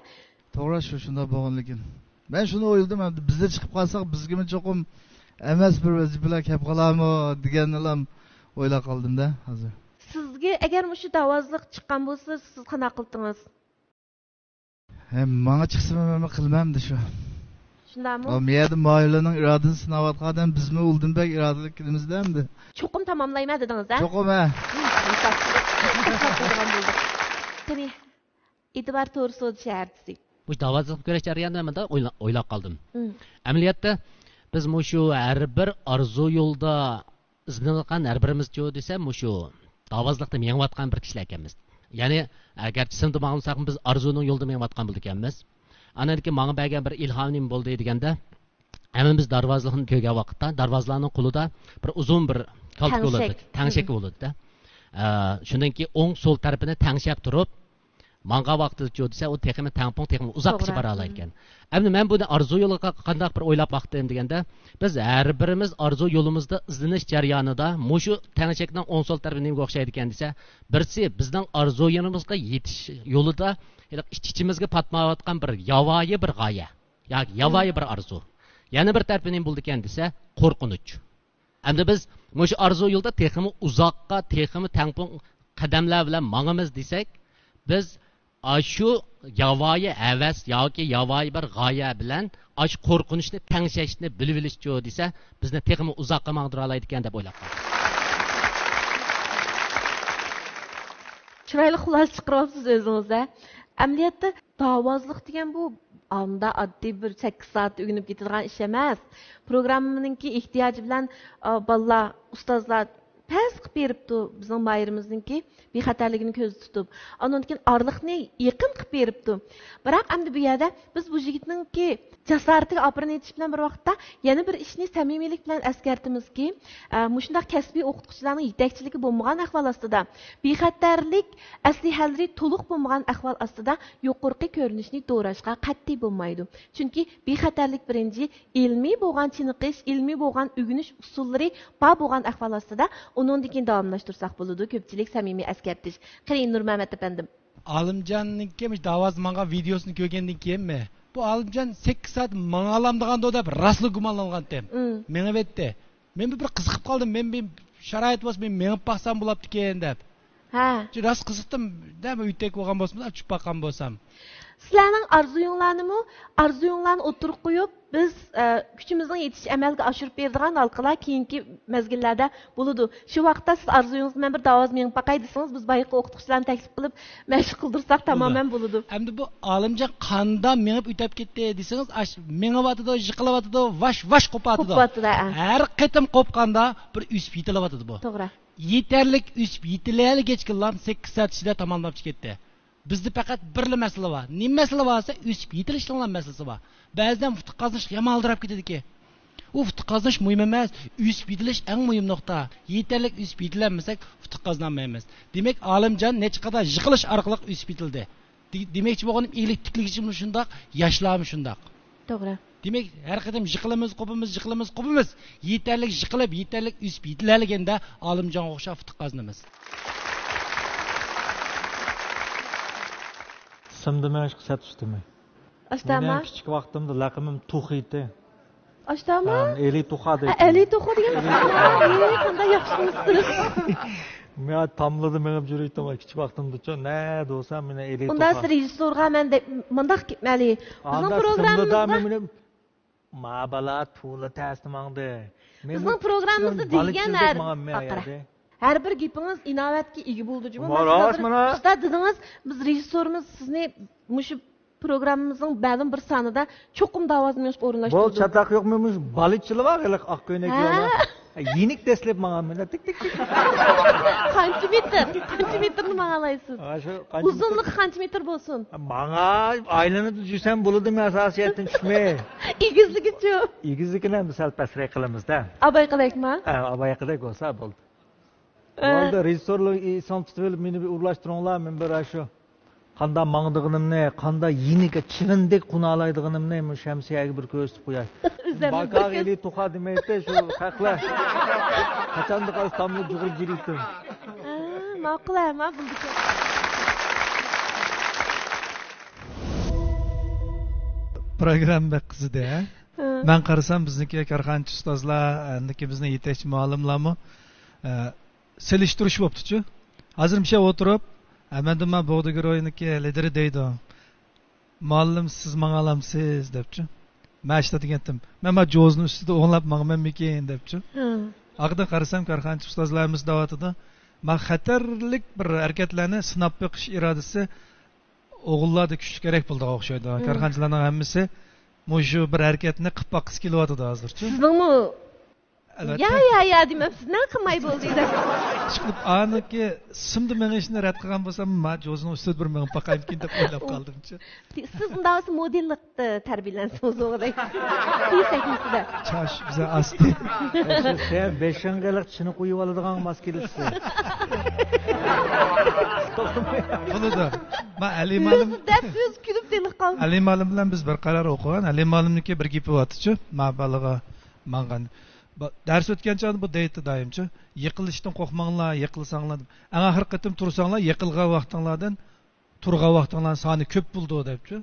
To'g'ri shu shunda bo'lgan lekin. Ben şunu oyladım, bizde çıkıp kalsak bizge mi çokum emes bir vazifeler kelip kalamı deganlar oyla kaldım da hazır. Sizge eğer şu davazlık çıkan bolsa siz qana qildingiz? Bana çıksın ben kılmam da şu. Şundamı? O miyadi mahallenin iradını sınavatkadan biz mi Uldenbek iradelik kilimizden de? Çokum tamamlayma dediniz ha? Çokum ha. Tabii. İtibar doğrusu oldu şehirtisi. Bu davazlık göreç jarayonida da o'ylab qoldim. Amaliyotda biz mushu har bir arzu yo'lda izlanayotgan har birimizchi desa mushu davazlıqda mengayotgan bir kishilar ekanmiz. Ya'ni agar sinda ma'lumsak biz arzuning yo'lida mengayotgan bo'ldik ekanmiz. Anadaki manga bergan bir ilhomim bo'ldi deganda, hammamiz darvozlikni ko'rgan vaqtda darvozlarning qo'lida bir uzun bir kalp bo'ladi, tangshak bo'ladi-da. Shundan keyin o'ng so'l tarafini tangshab turib manga vaqtida desa u texmi tampon texmi uzoqcha bora olar ekan. Endi men buni arzu yo'liga qanday bir o'ylab vaqtim deganda, biz har birimiz arzu yo'limizda izlanish jarayonida mushu tangshakning o'ng so'l tarafi nima o'xshaydi ekan desa, birsi bizning arzu yo'limizga yetish yo'lida ichimizga patmayotgan bir yavoyi bir g'oya yoki yavoyi bir arzu. Yana bir tarafi nima bo'ldi ekan desa, qo'rqinch. Endi biz mushu arzu yo'lda texmi uzoqqa, texmi tampon qadamlar bilan mangamiz desak, biz shu yavoyi havas yoki yavoyi bir g'oya bilan ash qo'rqinchni tangshashni bilib olishchi desa, bizni texmi uzoqqa mangdira oladi ekan deb o'ylab qoldim. Chiroyli xulosa chiqaryapsiz o'zingizda. Amaliyotda davozlik degan bu anda oddiy bir 8 soat o'ginib ketadigan ish emas. Programmaninki ehtiyoji bilan bolalar, ustozlar pes qilib beribdi bizning bayramimizningki bexatarligini ko'zda tutib, ondan keyin orliqni yaqin qilib beribdi. Biroq endi bu yerda biz bu yigitningki jasoratiga oprin etish bilan bir vaqtda yana bir ishni samimiylik bilan eskartimizki, mushundaq kasbiy o'qituvchilarning yetakchiligi bo'lmagan ahvol ostida, bexatarlik aslihalari to'liq bo'lmagan ahvol ostida yuqorqi ko'rinishni to'rashga qat'iy bo'lmaydi. Chunki bexatarlik birinchi ilmiy bo'lgan chiniqish, ilmiy bo'lgan o'rganish usullari bor bo'lgan ahvol ostida onun dikin davamlaştırsak buludu. Köpçilik samimi eskertiş. Qani Nurmamat efendim. Alimcan'ınki davaz manga videosunu görgenden keyin mi? Bu Alimcan 8 saat manga alamdığanda o da raslı gumanlangan tem. Meni vetdi. Men bir qiziqib qoldim. Men bir sharoit bo'lsa men menib baqsam bo'ladi ekan deb. Ha. Ras qiziqdim. Deb uytek bo'lgan bo'lsam, uchib baqan bo'lsam. Sizlarning arzuyinglarni o'tirib qo'yib, biz kuchimizning yetish amalga oshirib beradigan halqalar keyingi mezgillarda bo'ladi. Shu vaqtda siz arzuyingiz bilan bir davoz menib baqay desangiz, biz boyqa o'qituvchilarni taklif qilib mashq qildirsak tamoman bo'ladi. Endi bu Alimjon qanda menib o'tib ketdi desangiz, meniyotidi, yiqilayotidi, vash qo'patidi. Har qatim qo'pqanda bir üsp yetilayotidi bu. To'g'ri. Yetarlik üsp yetilayotganlar 8 soat ichida tamomlab ketdi. Bizde fakat birli mesele var. Ne mesele varsa üsp yetilishlangan meselesi var. Ba'zan fıtık kazanış yamaldirab ketadi ki. U fıtık kazanış mühim emas, üsp yetilish eng mühim nokta. Yeterlik üsp yetilanmasak fıtık kazanmaymiz. Demek Alimjon necha qadar yiqilish orqali üsp yetildi. Demakchi bo'lganim elektriklik uchun shundoq, yoshlarimiz shundoq. To'g'ri. Demek her qadam yiqilamiz. Yeterlik yiqilib, yeterlik üsp yetilalganda Alimjonga o'xshab fıtık kazanamiz. Simdimi qisat ustimi. Ashtama. Men kichik vaqtimda laqabim Tuxiydi. Ashtama? Eli Tuxadi. Eli Tuxadi degan. Qanday yaxshimisiz? Men tamladim men yuraydim kichik vaqtimda-chi, ne bo'lsa meni Eli Tuxadi. Unda siz rejissorga menda mundaq ketmali. Bizning programmamizda mabala to'la taslimangdi. Bizning programmamizda deganlar her bir gapingiz inovatga ega bo'ldi. Ustoz dedingiz, biz rejissorimiz sizni mushu programmamizning ma'lum bir sonida cho'qim davozini yo'q o'rinlashtirdi. Bu chataq yo'qmi? Baliqchilar var, oq ko'ynak yo'lar. Yenik deslab menga tik. Qancha metrni ma'nolaysiz? Uzunligi qancha metr bo'lsin? Menga aylanib yursam bo'ladimi asosiyatdan tushmay. Egizligichi. Egizligini ham sal pastroq qilamiz-da. Abay qilaylikmi? Abay qilay bo'lsa bo'ldi. Orada rejissorlar inson tutib meni bir urlashtiringlar, men bir shu qanday mangdig'inimni, qanday yeniga chivindek qunalaydig'inimni men shamsiyaga bir ko'rsatib qo'yay. Bakar eli Tuxa demaydi, shu haqlar. Qachondir qastamni jug'ib yuribdim. Ma'qul, ma bildik. Programma qizida. Men qarasam bizniki korxonchi ustozlar, endiki bizni yetakchi muallimlarmi selishtirib bo'pti-chi. Hozir o'tirib, Amandima Bog'dagi ro'yiniki lideri deydi. muallim siz manga alamsiz debchi. Men aytdim. Men ma jo'zni ustida o'nglab mangmanmikin debchi. Aqda qarasam korxonchi ustozlarimiz davatida men xatarlik bir harakatlarni sinab beqish irodasi o'g'illarda kuchli kerak bo'ldi o'xshaydi. Korxonchilarning hammasi mushu bir harakatni qilib boqis kelyapti hozirchi. Sizmi? Ya demabsiz, nima qilmay bo'ldi deb. Chiqib aniki simdi men ishni rad qilgan bo'lsam, men jo'zni ustida bir men paqayimkin deb o'ylab qoldimchi. Siz undasi modellikda tarbiyalansiz o'g'day. Tiysekmisida. Chash biza asti. Sen 5 yillik chini qo'yib oladigan maskelisi. Bunida men Ali Malim deb o'z kulib deliq qoldi. Ali Malim bilan biz bir qarar o'qigan. Ali Malimniki bir gapi bo'tchi. Mabalaga mangan ders o'tgan chog'da bu deydi doimchi yiqilishdan qo'rqmanglar yiqilsanglar ana har qatim tursanglar yiqilgan vaqtinglardan turgan vaqtinglar soni ko'p bo'ldi debchi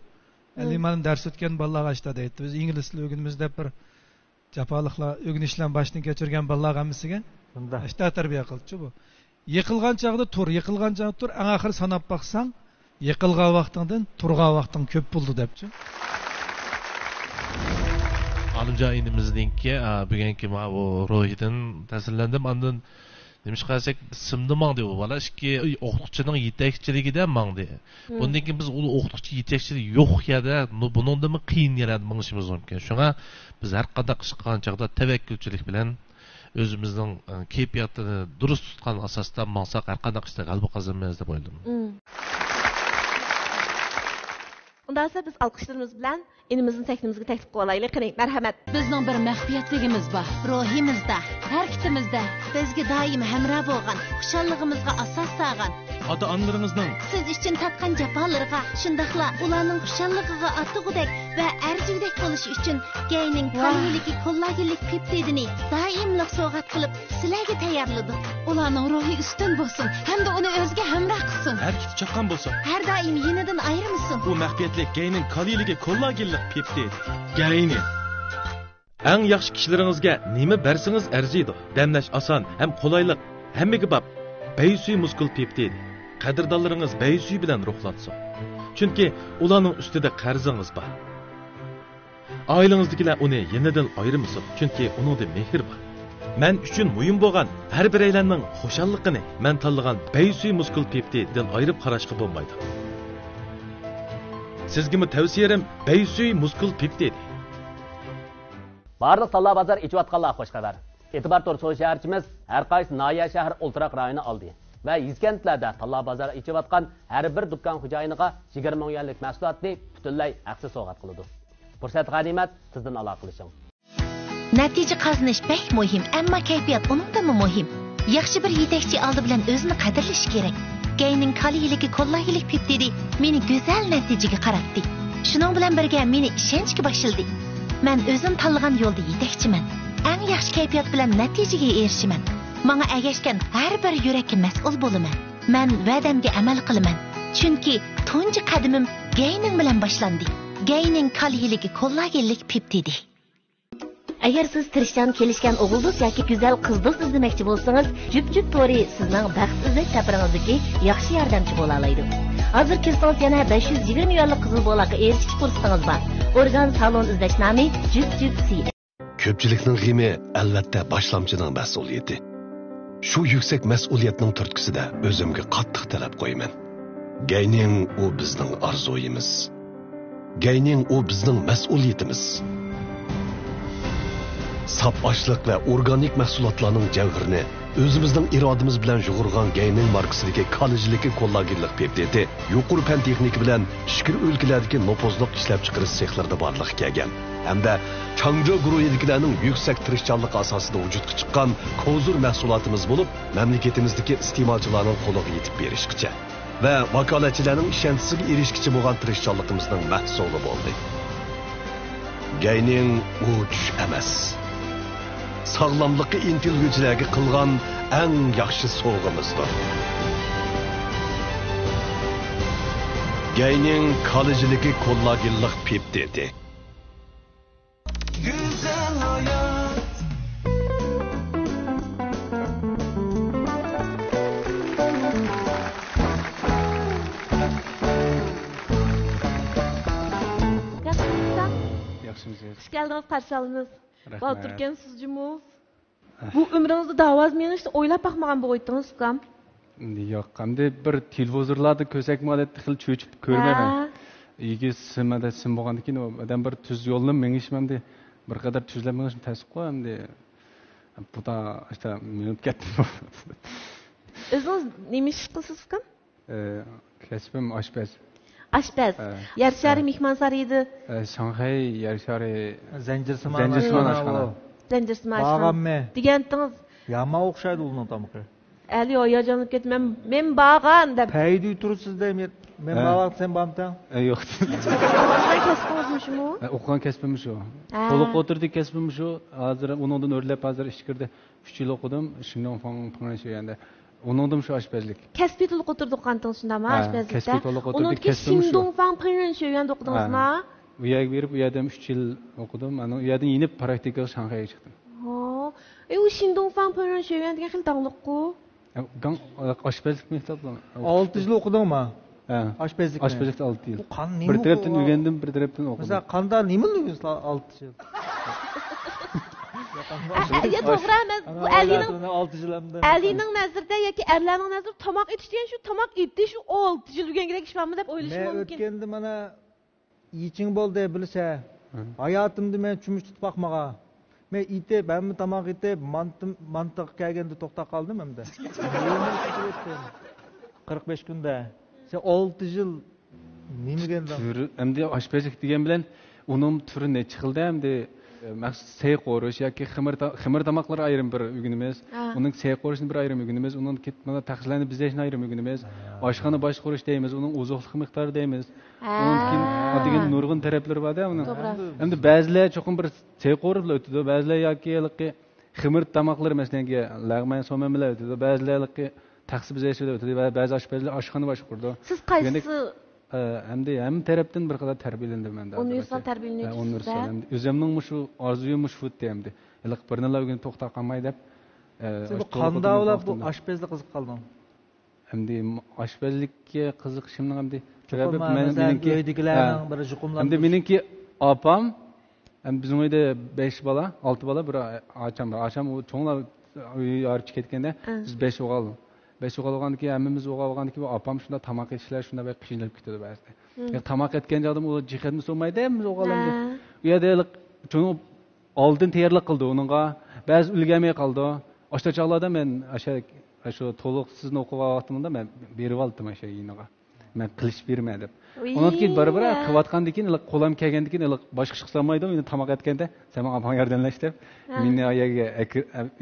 Ali Malim ders o'tgan bolalarga aytdi deydi biz ingliz tilini o'rganamiz deb bir jafoliklar o'rganishlarni boshdan kechirgan bolalar hammasiga ishda tarbiya qildi bu yiqilgan chog'da yiqilgan chog'da tur ana oxir sanab baqsang yiqilgan vaqtingdan turgan vaqting ko'p bo'ldi debchi Alimjon inimizningki bugungi ma bu ro'yidan ta'sirlandim. Ondan demiş qarasak simdi mangdi bu bola ikki o'qituvchining yetakchiligida mangdi. Bundan keyin biz u o'qituvchi yetakchilik yo'q yada bundan qiyin yaradi mingishimiz mumkin. Shunga biz har qanday ish qilgan chaqda tavakkulchilik bilan o'zimizning kayfiyatini durust tutgan asosda maqsad har qanday ishda g'alaba qozonmaymiz deb o'yladim. Undasa biz alqışlarımız bilan inimizin teknimizga taklif qilib olaylik. Qani, marhamat. Bizning bir mahfiyatligimiz bor, ruhimizda, harakatimizda, bizga doim hamroh bo'lgan, xushalligimizga asos solgan. Ota-onalaringizning siz uchun tatgan jafolarga, shundaqla ularning xushalligiga atig'udek va arzigudek bo'lish uchun gayning qaliligi, qo'llagilik peptidini doimlik sovg'at qilib sizlarga tayyorladik. Ularning ruhi ustun bo'lsin, hamda uni o'ziga hamroh qilsin. Harakati chaqqan bo'lsin. Har doim yenidan ayirmasin. Bu mahfiyatlik gayning qaliligi, qo'llagilik peptid. Gayni eng yaxshi kishilaringizga nima bersangiz arziydi. Damlash oson, ham qulaylik, hammaga bop. Baysuy muskul peptid. Qadrdonlaringiz baysuy bilan ruhlatsin. Chunki ularning ustida qarzingiz bor. Oilangizdagilar uni yenidan ayirmasin, chunki uningda mehr bor. Men uchun muhim bo'lgan har bir aylanning xushalligini men tanlagan baysuy muskul peptiddan ayirib qarashga bo'lmaydi. Sizga tavsiyam baysuy muskul peptid. Barliq Talla bozor ichayotganlar xush xabar. E'tibor to'r shaharchimiz har qaysi noya shahar o'ltiraq rayoni oldi va yizkentlarda Talla bozor ichayotgan har bir dukkan xo'jayiniga 20 ming yuanlik mahsulotni butunlay haqsiz sovg'at qiladi. Fursat g'animat, sizdan aloqalashing. Natija qozonish bek muhim, ammo kayfiyat undan muhim. Yaxshi bir yetakchi oldi bilan o'zini qadrlash kerak. Gayning qaliligi, qo'llagilik peptidi meni go'zal natijaga qaratdi. Shuning bilan birga meni ishonchga boshildi. Men o'zim tanlagan yo'lda yetakchiman. Eng yaxshi kayfiyat bilan natijaga erishiman. Menga agashgan har bir yurakka mas'ul bo'laman. Men va'damga amal qilaman. Chunki tunji qadamim gayning bilan boshlandi. Gayning qaliligi, qo'llagilik peptidi. Agar siz tirishchan kelishgan o'g'ildo'z yoki go'zal qizdo'z izlamoqchi bo'lsangiz, jup to'ri sizning baxt izlash safaringizdagi yaxshi yordamchi bo'la oladi. Hozir kelsangiz yana 520 yuanlik qizil bo'laqa erishish fursatingiz bor. Organ salon izlash nomi jup-si. Ko'pchilikning g'imi albatta boshlamchining mas'uliyati. Shu yuksak mas'uliyatning turtkisida o'zimga qattiq talab qo'yaman. Gayning u bizning orzuimiz. Gayning u bizning mas'uliyatimiz. Sap oshliq va organik mahsulotlarning javhirini o'zimizning irodamiz bilan yug'urgan gayning markasidagi kollejligi kollagenlik peptidi yuqori fan texnika bilan shikir o'lkalardagi nopozliq ishlab chiqarish sexlarida borliq kelgan hamda Changjo guruhidagilarning yuksak tirishchanlik asosida vujudga chiqqan kozur mahsulotimiz bo'lib mamlakatimizdagi iste'molchilarning qo'liga yetib berishgacha va vakolatchilarning ishonchisiga erishgicha bo'lgan tirishchanligimizning mahsuli bo'ldi. Gayning u tush emas. Sağlamlıqqa intilgüçilərə qılğan ən yaxşı sovğamızdır. Gayning kalıcılığı kollagenlik peptidi. Güzel hayat. geldiniz, qarshi olamiz. Balturken sizcimiz. Bu ömrünüzde davaz meniş oylap bakmagan boyutunuz ukam. Yo'q, hamda bir televizorlarda ko'rsakma odatda xil cho'chib ko'rmayman. Uyga simada sim bo'lgandan keyin odam bir tuz yo'lni mengishmamda bir qadar tuzlab mengishim tasib qo'yamda. Bu da işte minut ketdim. O'zingiz nima ish qilasiz ukam? Kasbim oshpaz. Oshpaz. Yer shari mehmonxonasi. Shanxay yer shari Zanjirsimon oshxona. Zanjirsimon oshxona. Degandingiz. Yama o'xshaydi uning tamoqi. Ali oyajanib ketmem. Men bağan deb. Paydi tursiz deyman. Men bağan sen bamtan. Yo'q. O'qigan kasbingiz shu? O'qigan kasbim shu. To'liq o'tirdik kasbim shu. Hozir uningdan o'rlab hozir ish kirdi. 3 yil o'qidim. Shundan so'ng shu endi. Uningdan shu oshpazlik. Kasbiy to'liq o'tirdik qantin shundami oshpazlikda? Kasbiy to'liq o'tirdik kasbim shu. Shundan so'ng payron shu yerda o'qidingizmi? U yerga berib, u yerda 3 yil o'qidim. Mana u yerdan yinib praktikaga Shanxayga chiqdim. Ha. U shundan so'ng payron shu yerda degan xil tangliq-ku. Oshpazlik maktabida 6 yil o'qidingmi? Ha. Oshpazlikni. Oshpazlikda 6 yil. Qanday bir tarafdan o'rgandim, bir tarafdan o'qidim. Mesela qanday nima o'rgandingiz 6 yil? Ya to'g'ri emas. Bu Alining nazarida yoki erlarning nazarida tomoq etish degan shu tomoq etish shu 6 yil o'rgan kerak ishmi deb o'ylashim mumkin. Men o'tganda mana yiching bo'ldi bilsa, hayotimda men chumush tutib boqmagan. Men itib, hamma tomoq etib, mantiq kelganda to'xtab qoldim hamda. 45 kunda. Sen 6 yil nimaga endi oshpazlik degan bilan uning turi ne chiqildi endi maqsad sey qo'rish yoki ximir tomoqlar ayrim bir o'ginimiz, uning sey qo'rishni bir ayrim o'ginimiz, uning ketmada taxsillarni bizlashni ayrim o'ginimiz, oshxona boshqarish deymiz, uning oziqlik miqdori deymiz. Uning degan nurg'un taraflari bor-da uning. Endi ba'zilar cho'qim bir sey qo'rib o'tdi, ba'zilar yoki ximir tomoqlar masalan lag'man so'man bilan o'tdi, ba'zilar taxsil bizlashda o'tdi, ba'zi oshpazlar oshxona boshqardi. Siz qaysi hem tarafdan bir kadar terbiyelendim ben de. Universal terbiyelendim. Özümün şu arzuyum şu demdi. Yıllık birnalar gün toxta qalmay dep. Bu qanda olab bu aşpazlik qiziq qaldın. Hamdi aşpazlikka qiziqishimning hamdi meniki uydagilarning bir juqumlar. Hamdi meniki apam hem bizim uyda 5 bala, 6 bala bir açam o çoğunlar yarıp ketgende biz 5 o'g'il. 5 o'g'il olgandan keyin hammamiz o'g'il olgandan keyin apam shunda tamoq etishlar shunda bir qiynalib ketadi ba'zida. Tamoq etgan joyda u jihatni so'maydi, biz o'g'illarga. U yerda cho'ng oldin tayyorlik qildi uningga. Ba'zi ulgamay qoldi. O'sha chog'larda men shu to'liq sizni o'qib vaqtimda men berib oldim o'sha yiniga. Men qilish berma deb. Undan keyin bir-bir qilayotgandan keyin qo'lim kelgandan keyin boshqa ish qilmaydi, uni tamoq etganda sen menga apam yordamlash deb meni ayaga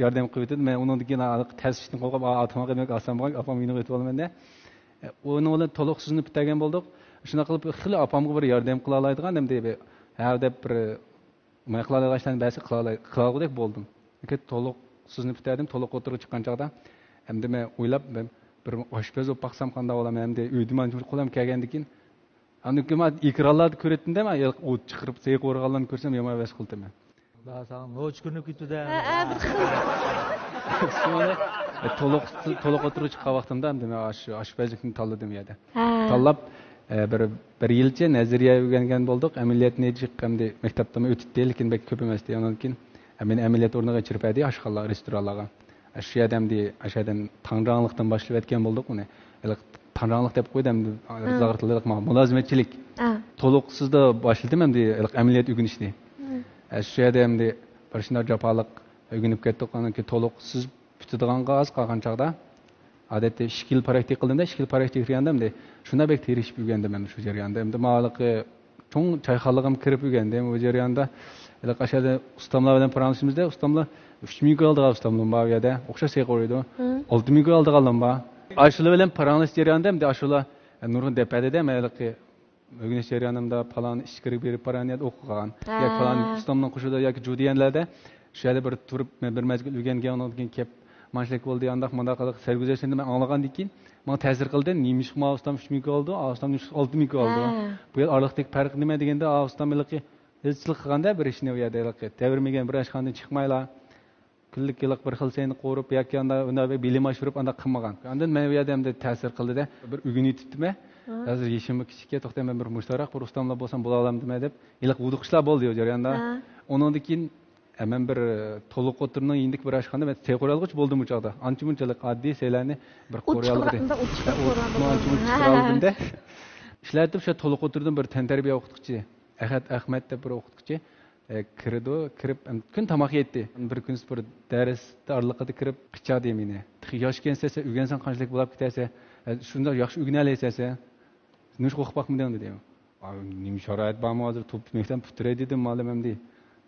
yordam qilib o'tdi. Men undan keyin tasbihni qo'yib tamoq etmak olsam apam meni o'tib olmanda. Uni bilan to'liq sizni bitagan bo'ldik. Shuna qilib xili apamga bir yordam qila oladigan ham deb ha deb bir men qila oladigan ba'zi qila olgudek bo'ldim. To'liq sizni bitadim, to'liq o'tirib chiqqan chog'da hamda men o'ylab bir oshpaz bo'lib baqsam qanday bo'laman hamda uyda majbur qo'lim kelgandan keyin anukman ekranlarda ko'ratdimda men o't chiqarib sey qo'rg'onlarni ko'rsam yomon vas qildim men. Ba'zan noch kunib ketdi-da. To'liq o'tirib chiqqan vaqtimda hamda men oshpazlikni tanladim yerda. Tanlab bir yilcha nazariya o'rgangan bo'ldik. Amaliyotni chiqqanda maktabda o'tibdi, lekin bek ko'p emas degandan keyin men amaliyot o'rniga chirpadi oshxonalar, restoranlarga. Shu yerdan tanranglikdan boshlab o'tgan bo'ldik uni. Tanranglik deb qo'ydim, zag'irtiliq mulozimatchilik. To'liq sizda boshladim endi amaliyot o'rganishni. Shu yerda endi bir shunday jafoliq o'rganib ketdik, undan keyin to'liq siz bitadiganga oz qolgan chog'da odatda 2 yil praktik qildim-da, 2 yil praktik qilganda endi shunda bek terishib yurgandim men shu jarayonda. Endi ma'laqi cho'ng choyxonaga kirib yurgandim bu jarayonda. Qashada ustamlar bilan paranishimizda ustamlar 3 ming oldigan ustamlar bor yerda. O'xshash qo'ydi. 6 ming oldiganlar bor. Ashular bilan paranish jarayonda endi ashular nurg'un depadida ma'laqi o'rganish jarayonimda falan ish kirib berib paraniyat o'qigan. Yoki falan ustamning qo'shida yoki judiyanlarda shu yerda bir turib bir mazgil o'rgangan ondan keyin kelib manshlik bo'ldi, yandaq manda qilib sarguzashtni men anglagandan keyin menga ta'sir qildi. Nimish ustam 3 ming oldi, ustam 6 ming oldi. Bu yer oraliqdagi farq nima deganda ustam bilaqi hizchilik qilganda bir ishni u yerda tavirmagan bir ishxonadan chiqmaylar. Kunlik yillik bir xil seni qo'rib yoki unda bilim oshirib unda qilmagan. Ondan men u yerda ham ta'sir qildi-da. Bir o'rganib yetibdimi? Hozir yeshimni kichikka to'xtay men bir mushtarak bir ustamlar bo'lsam bo'la olam dema deb iliq uduqishlar bo'ldi jarayonda. Undan keyin men bir to'liq o'tirning indik bir ashxonada men sey qo'ralg'ich bo'ldim u chog'da. Ancha-munchalik oddiy seylarni bir qo'ralg'idi. Ancha-munchalik ishlatib shu to'liq o'tirdim bir tantarbiya o'qituvchi Ahmad deb bir o'qituvchi kirib kun tamoq yetdi. Bir kun bir darsda orliqida kirib qichadi meni. Yosh kelsa, o'rgansan qanchalik bo'lib ketasa, shunda yaxshi o'rganalaysan. Nush qo'yib bakmıdan dedim. Nima sharoit bormi hozir top maktab puturay dedim ma'lumam deydi.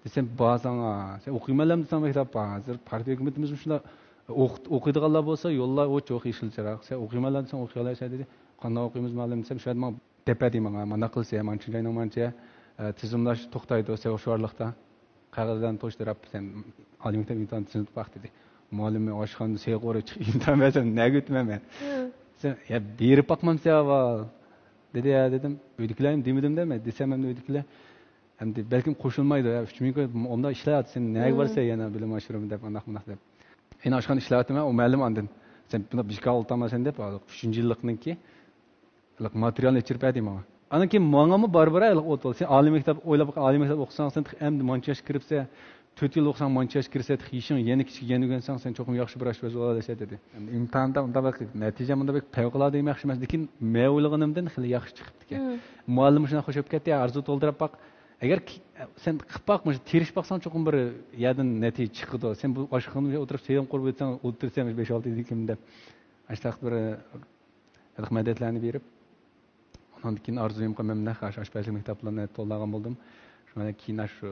Desem bazanga, sen o'qiymanlar desam maktab hozir partiya hukumatimiz shunda o'qiydiganlar bo'lsa yo'llar o'ch ishilchiroq. Sen o'qiymanlar desam o'qiy olaysan dedi. Qanday o'qiymiz ma'lum desam shu yerda tepa deyman, mana qilsa ham anchayning mancha tizimlash to'xtaydi o'sha o'sharliqda. Qag'izdan to'shtirib sen oliy maktab imtihon tizimib baq dedi. Ma'lummi oshxonada seyqori imtihon bersam nega o'tmayman. Sen ya berib bakmamsa dedi ya dedim. Uydagilarim demedim deme. Desem hem de uydagilar hem de belki koşulmaydı ya. Çünkü onda işler sen neye varsa yana bilim aşırım dep andak dep. En aşkan işletim o müellim andın. Sen buna bir şey oltamasan dep aldık. 3. yıllıknınki lık materyal geçirip edeyim ama. Anaki mağamı barbara lık otol. Sen alim mektep oylap alim mektep okusan sen hem de mançaş kiripse 4 yıl okusan mançaş kirse işin yeni küçük yeni öğrensen sen çok yaxşı bir aşpaz olasın dedi. Yani imtihanda onda bak neticemde bak fevkalade yaxşı emas. Lekin men o'ylaganimdan xili yaxshi chiqibdi ekan. Muallim shuna qo'shib ketdi, arzu to'ldirib baq. Agar sen qilib baqmish, terish baqsan cho'qim bir yerdan natija chiqadi. Sen bu oshxonada o'tirib seyam qurib o'tsang, o'tirsam 5-6 yilkim deb. Ashtaq bir rahmatlarni berib, ondan keyin arzuyim qilmamda oshpazlik maktablarini to'llagan bo'ldim. Shundan keyin shu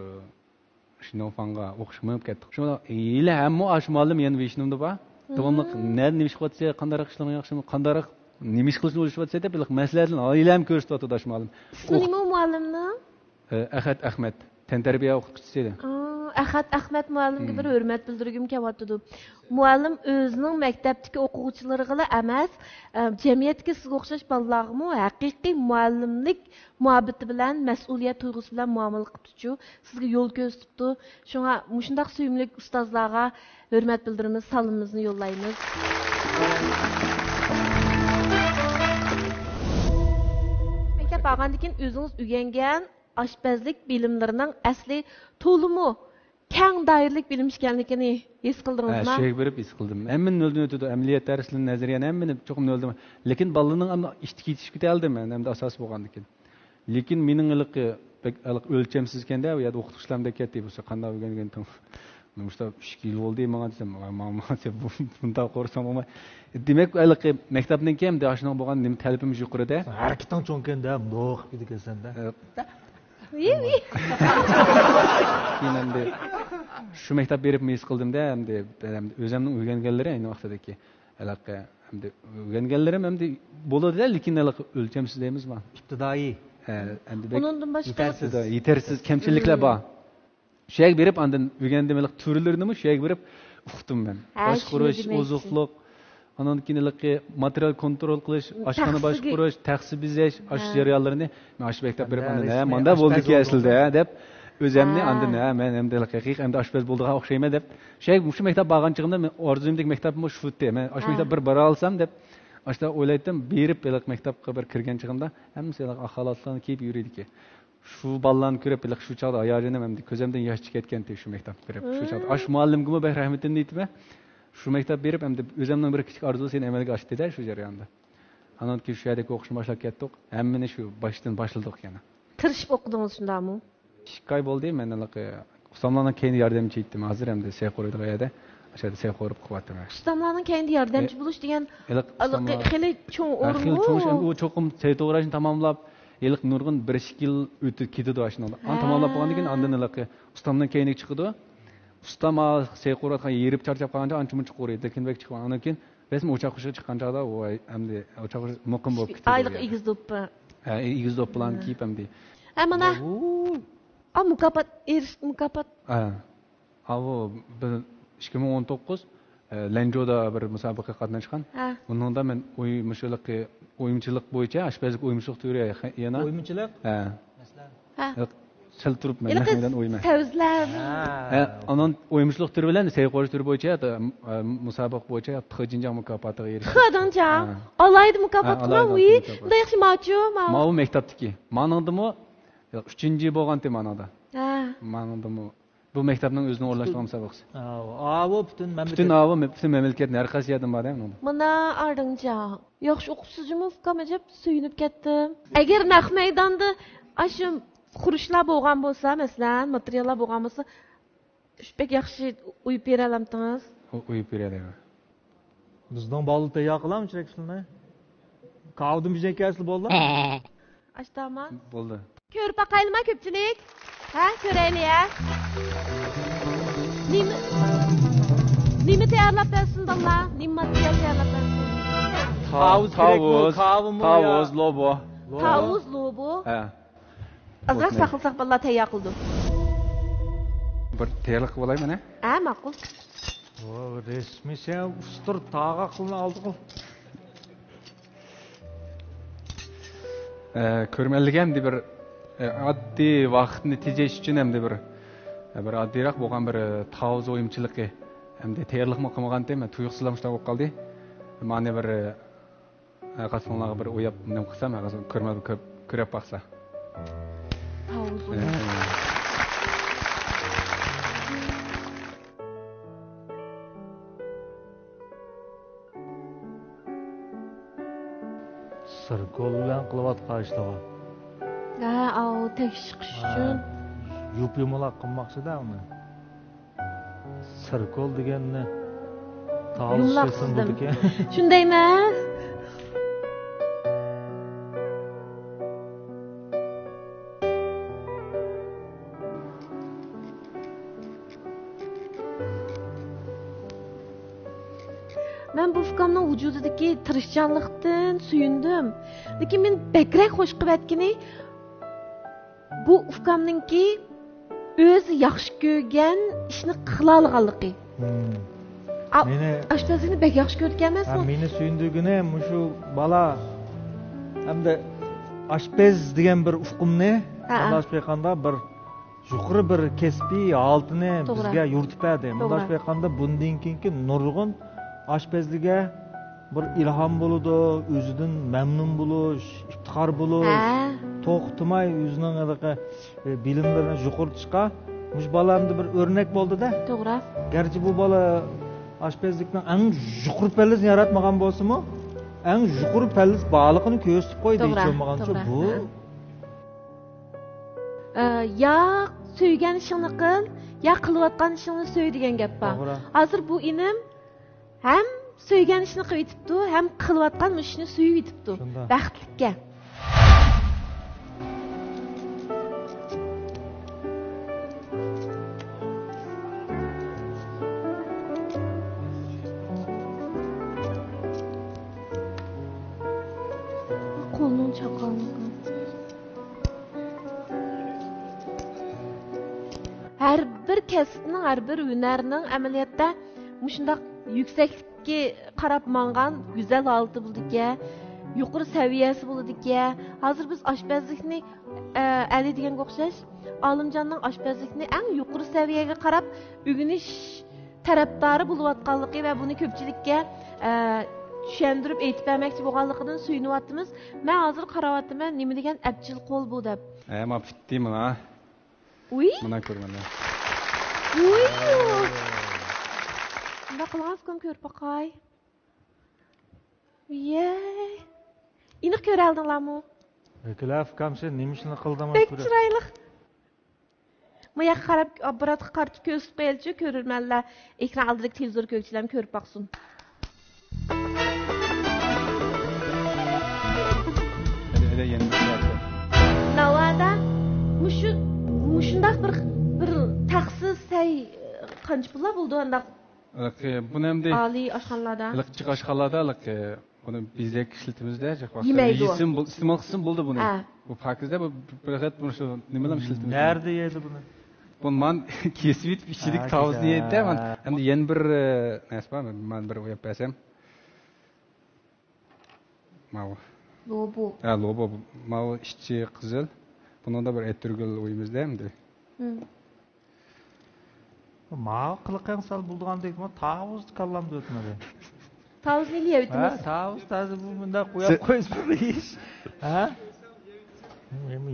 Şinofanga o'qishmayib ketdik. Shunda yili hamma ash muallim yana vishnimda bor. Davomliq nima ish qilyapsa, qanday ishlarni yaxshimi, qanday nima ish qilishni o'rishayapsa deb masalalarni oilam ko'rsatyapti ash muallim. Nima muallimni? Ahmad, tantarbiya o'qituvchisi edi. Ahad Ahmad muallimga bir hurmat bildirgim kelyapti. Muallim o'zining maktabdagi o'quvchilariga emas, jamiyatga sizga o'xshash bolalarga haqiqiy muallimlik muhabbati bilan, mas'uliyat tuyg'usi bilan muomala qilibdi. Sizga yo'l ko'rsatibdi. Shunga shundaq suyimli ustozlarga hurmat bildiramiz, salomimizni yo'llaymiz. Maktab borgandan keyin o'zingiz o'rgangan oshpazlik bilimlarining asli to'limi keng doiralik bilim ekanligini his qildingizmi? Şey berib his qildim. Hammaning o'ldan o'tdi, amaliyot darslarning nazariyan hammani cho'qim o'ldim. Lekin balaning ham ishni ketishga keldim men, hamda asos bo'lgandan keyin. Lekin mening iliqi o'lchamsiz ekanda, u yerda o'qituvchilarimda ketdi bo'lsa, qanday o'rgangan tam. Men usta 2 yil bo'ldi menga desam, "Mama, sen bunda qo'rsam olmay." Demak, iliqi maktabdan keyin de ashuna bo'lgan nima talabimiz yuqorida. Harakating cho'nkanda, do'q ekansan-da. Endi shu maktab berib mes qildimda, endi o'zimning o'rganganlari ayni vaqtdagi aloqa endi o'rganganlarim endi bo'ladi, lekin o'lchamsiz deymizmi? İbtidoiy. Endi bundan boshqa yetarsiz kamchiliklar bor. Shayg berib andin o'rgandim, turlarini shayg berib uqdim men. Boshqarish, ozuqliq, ondan keyin material kontrol qilish, oshxona boshqarish, taqsim bezash, osh jarayonlarini men osh maktab berib andin, manda bo'ldiki aslida deb o'zimni andin men endi haqiqiy endi oshpaz bo'ldiga o'xshayman deb. Shayg shu maktab borgan chig'imda men orzumdek maktabim shu edi. Men osh maktab bir bora olsam deb ashta o'ylaydim, berib maktabga bir kirgan chig'imda hammasi axlatlarni kiyib yuriydi. Shu bolalarni ko'rib shu chog'da hayolim endi ko'zimdan yosh chiqayotgan shu maktab berib. Shu chog'da osh muallimga bir rahmatimni aytma. Shu maktab berib endi o'zimning bir kichik orzusi amalga oshdi-da shu jarayonda. Andan keyin shu yerda o'qishni boshlab ketdik. Hammani shu boshdan boshladik yana. Tirishib o'qidingiz shundami? 2 oy bo'ldi men ustamlarning keyin yordamchi etdim. Hozir endi sey qo'ydi qo'yadi. O'shada sey qo'yib qilyaptim. Ustamlarning keyin yordamchi bo'lish degan xili cho'ng o'rin u cho'qim sey to'g'rashni tamomlab Elik nurgun 1-2 yil o'tib ketdi ashunada. An tamomlab qo'ygandan keyin andin ustamdan keyin chiqdi. Ustama sey qo'raqqa yerib charchab qolganda ancha-muncha qo'raydi. Lekin bek chiqqan. Undan keyin resmi o'choq qo'shiq chiqqan chog'da u endi o'choq muqim bo'lib ketdi. Ayliq egiz do'p. Egiz do'p bilan kiyib endi. Mana mukofot mukofot. Avo 2019 Lanjoda bir musobaqa qatnashgan. Bunda men o'yinchilik bo'yicha oshpazlik o'yinchilik turi yana. O'yinchilik? Masalan. sil turib mehmeden o'yma. Sözler. Onun o'yimchilik turi bilan sey qo'yish turi bo'yicha musobaqa bo'yicha Xijinjang mukofotiga erishdi. Xijinjang alaydı mukofotga uy. Bunday yaxshi mavju. Mau maktabdiki. Manindimi 3-chi bo'lgan manada. Manindimi bu maktabning o'zini o'rlashtirgan musobaqasi. Bu bütün memleketning har qaysi yerdan bor-a bunda. Mana Ardinjang. Yaxshi o'qituvchimi ufkam ajab suyunib ketdim. Agar naq maydonda ashu qurishlar bo'lgan bo'lsa, masalan, materiallar bo'lgan bo'lsa, bek yaxshi uyib bera olamsiz? Uyib beradi. Bizning bolta yoqilami chirakishlarni? Qavdim bizekasi bo'ldi? Ashtama? Bo'ldi. Ko'rib baqaylikmi ko'pchilik? Ha, ko'raylik-a. Nima tayyorlab bersinlar? Nima material tayyorlab bersin? Tavuz, lobo. Tavuz, lobo. Ha. Azroq saqilsaq billah tayyor qildim. Bir tayyorlik bo'laymi mana? Ha, ma'qul. Resmi sen ustur tağa qilni oldi qil. Ko'rmanlik hamda bir oddiy vaqtni tejash uchun hamda bir oddiyroq bo'lgan bir tavuz o'yimchiligi hamda tayyorlikmi qilmagan deyman, tuyuqsizlanishlar bo'lib qoldi. Mana bir qasmlarga bir o'yab nima qilsam, ko'rmab ko'rib baqsa. Tavuz. Sirkol bilan qilayotgan ishlar. Tekish chiqish uchun yumaloq qilmoqchida uni. Sirkol deganni tavsiyasin bo'ldiki. Shunday emas. Men bu fikrning vujudidagi tirishchanlikdan suyundim. Lekin men bakrak xo'sh qilayotgani bu ukamninki o'zi yaxshi ko'rgan ishni qila olganligi. Meni ashpazlikni bek yaxshi ko'rgan emasmi? Meni suyundigini shu bola hamda ashpaz degan bir ufqimni andash beqanda bir yuqori bir kasbiy holatini bizga yuritib berdi. Bundash beqanda bundan keyingi nurg'un ashpazligiga bir ilhom bo'ladi, o'zidan mamnun bo'lish, iftixor bo'lish, to'xtamay o'zining bilimlarini yuqoritishga mush bolamda bir o'rnak bo'ldi-da. To'g'ri. Garchi bu bola ashpazlikning eng yuqori pallasini yaratmagan bo'lsa-mu, eng yuqori pallas baliqini ko'rsatib qo'ydi deyilmagancha bu. Ya söygan ishingni qil, ya qilayotgan ishingni so'y degan gap bor. Hozir bu inim ham söygan ishni qilib yetibdi, ham qilayotgan ishni suyib yetibdi. Baxtlikka. Qo'lning chaqalmagin. Har bir kasbning, har bir hunarning amaliyotda mushundaq yuksaklikka qarab mangan go'zal holati bo'ldi-ki, yuqori saviyasi bo'ldi-ki, hozir biz oshpazlikni Ali deganga o'xshash Olimjonning oshpazlikni eng yuqori saviyaga qarab o'rganish tarafdori bo'layotganligi va buni ko'pchilikka tushuntirib aytib bermoqchi bo'lganligidan suyunyapmiz. Men hozir qarayapman, nima degan abjil qo'l bu deb. Men fitdim mana. Uy? Mana ko'rmanda. Uy! Nima qilasiz ko'rib baqay. Yey. Ini ko'raldinglarmi? Kelaf kamshi nima ishni qildimi? Bek chiroyli. Moya qarab, apparatga qarab ko'rsatib qo'yilchi, ko'rurmanlar. Ekran oldidagi televizor ko'rchilarni ko'rib baqsin. Navada mushundaq bir taxsis say qancha pullar bo'ldi unda? Buni hamda oliy oshxonalarda. Liqchiq oshxonalarda buni bizak ishlatimizda, yemaydi. Iste'mol qilsin bo'ldi buni. Bu pakizda bu faqat buni shu nimalar ishlatimiz. Nerede yedi buni? Bundan kesib ichilik tavsiya etdi. Men endi yana bir narsa bor, men bir o'yib bersam. Mau. Lobo. Lobo. Mau ishchi qizil. Bunun da bir ettirgül oyumuz değil mi? Mağa kılıqan sal bulduğan deyip mi? Tavuz kallamdı ötmedi. Tavuz ne liye ötümüz? Tavuz tazı bu bunda koyup koyuz bu iş. Ha?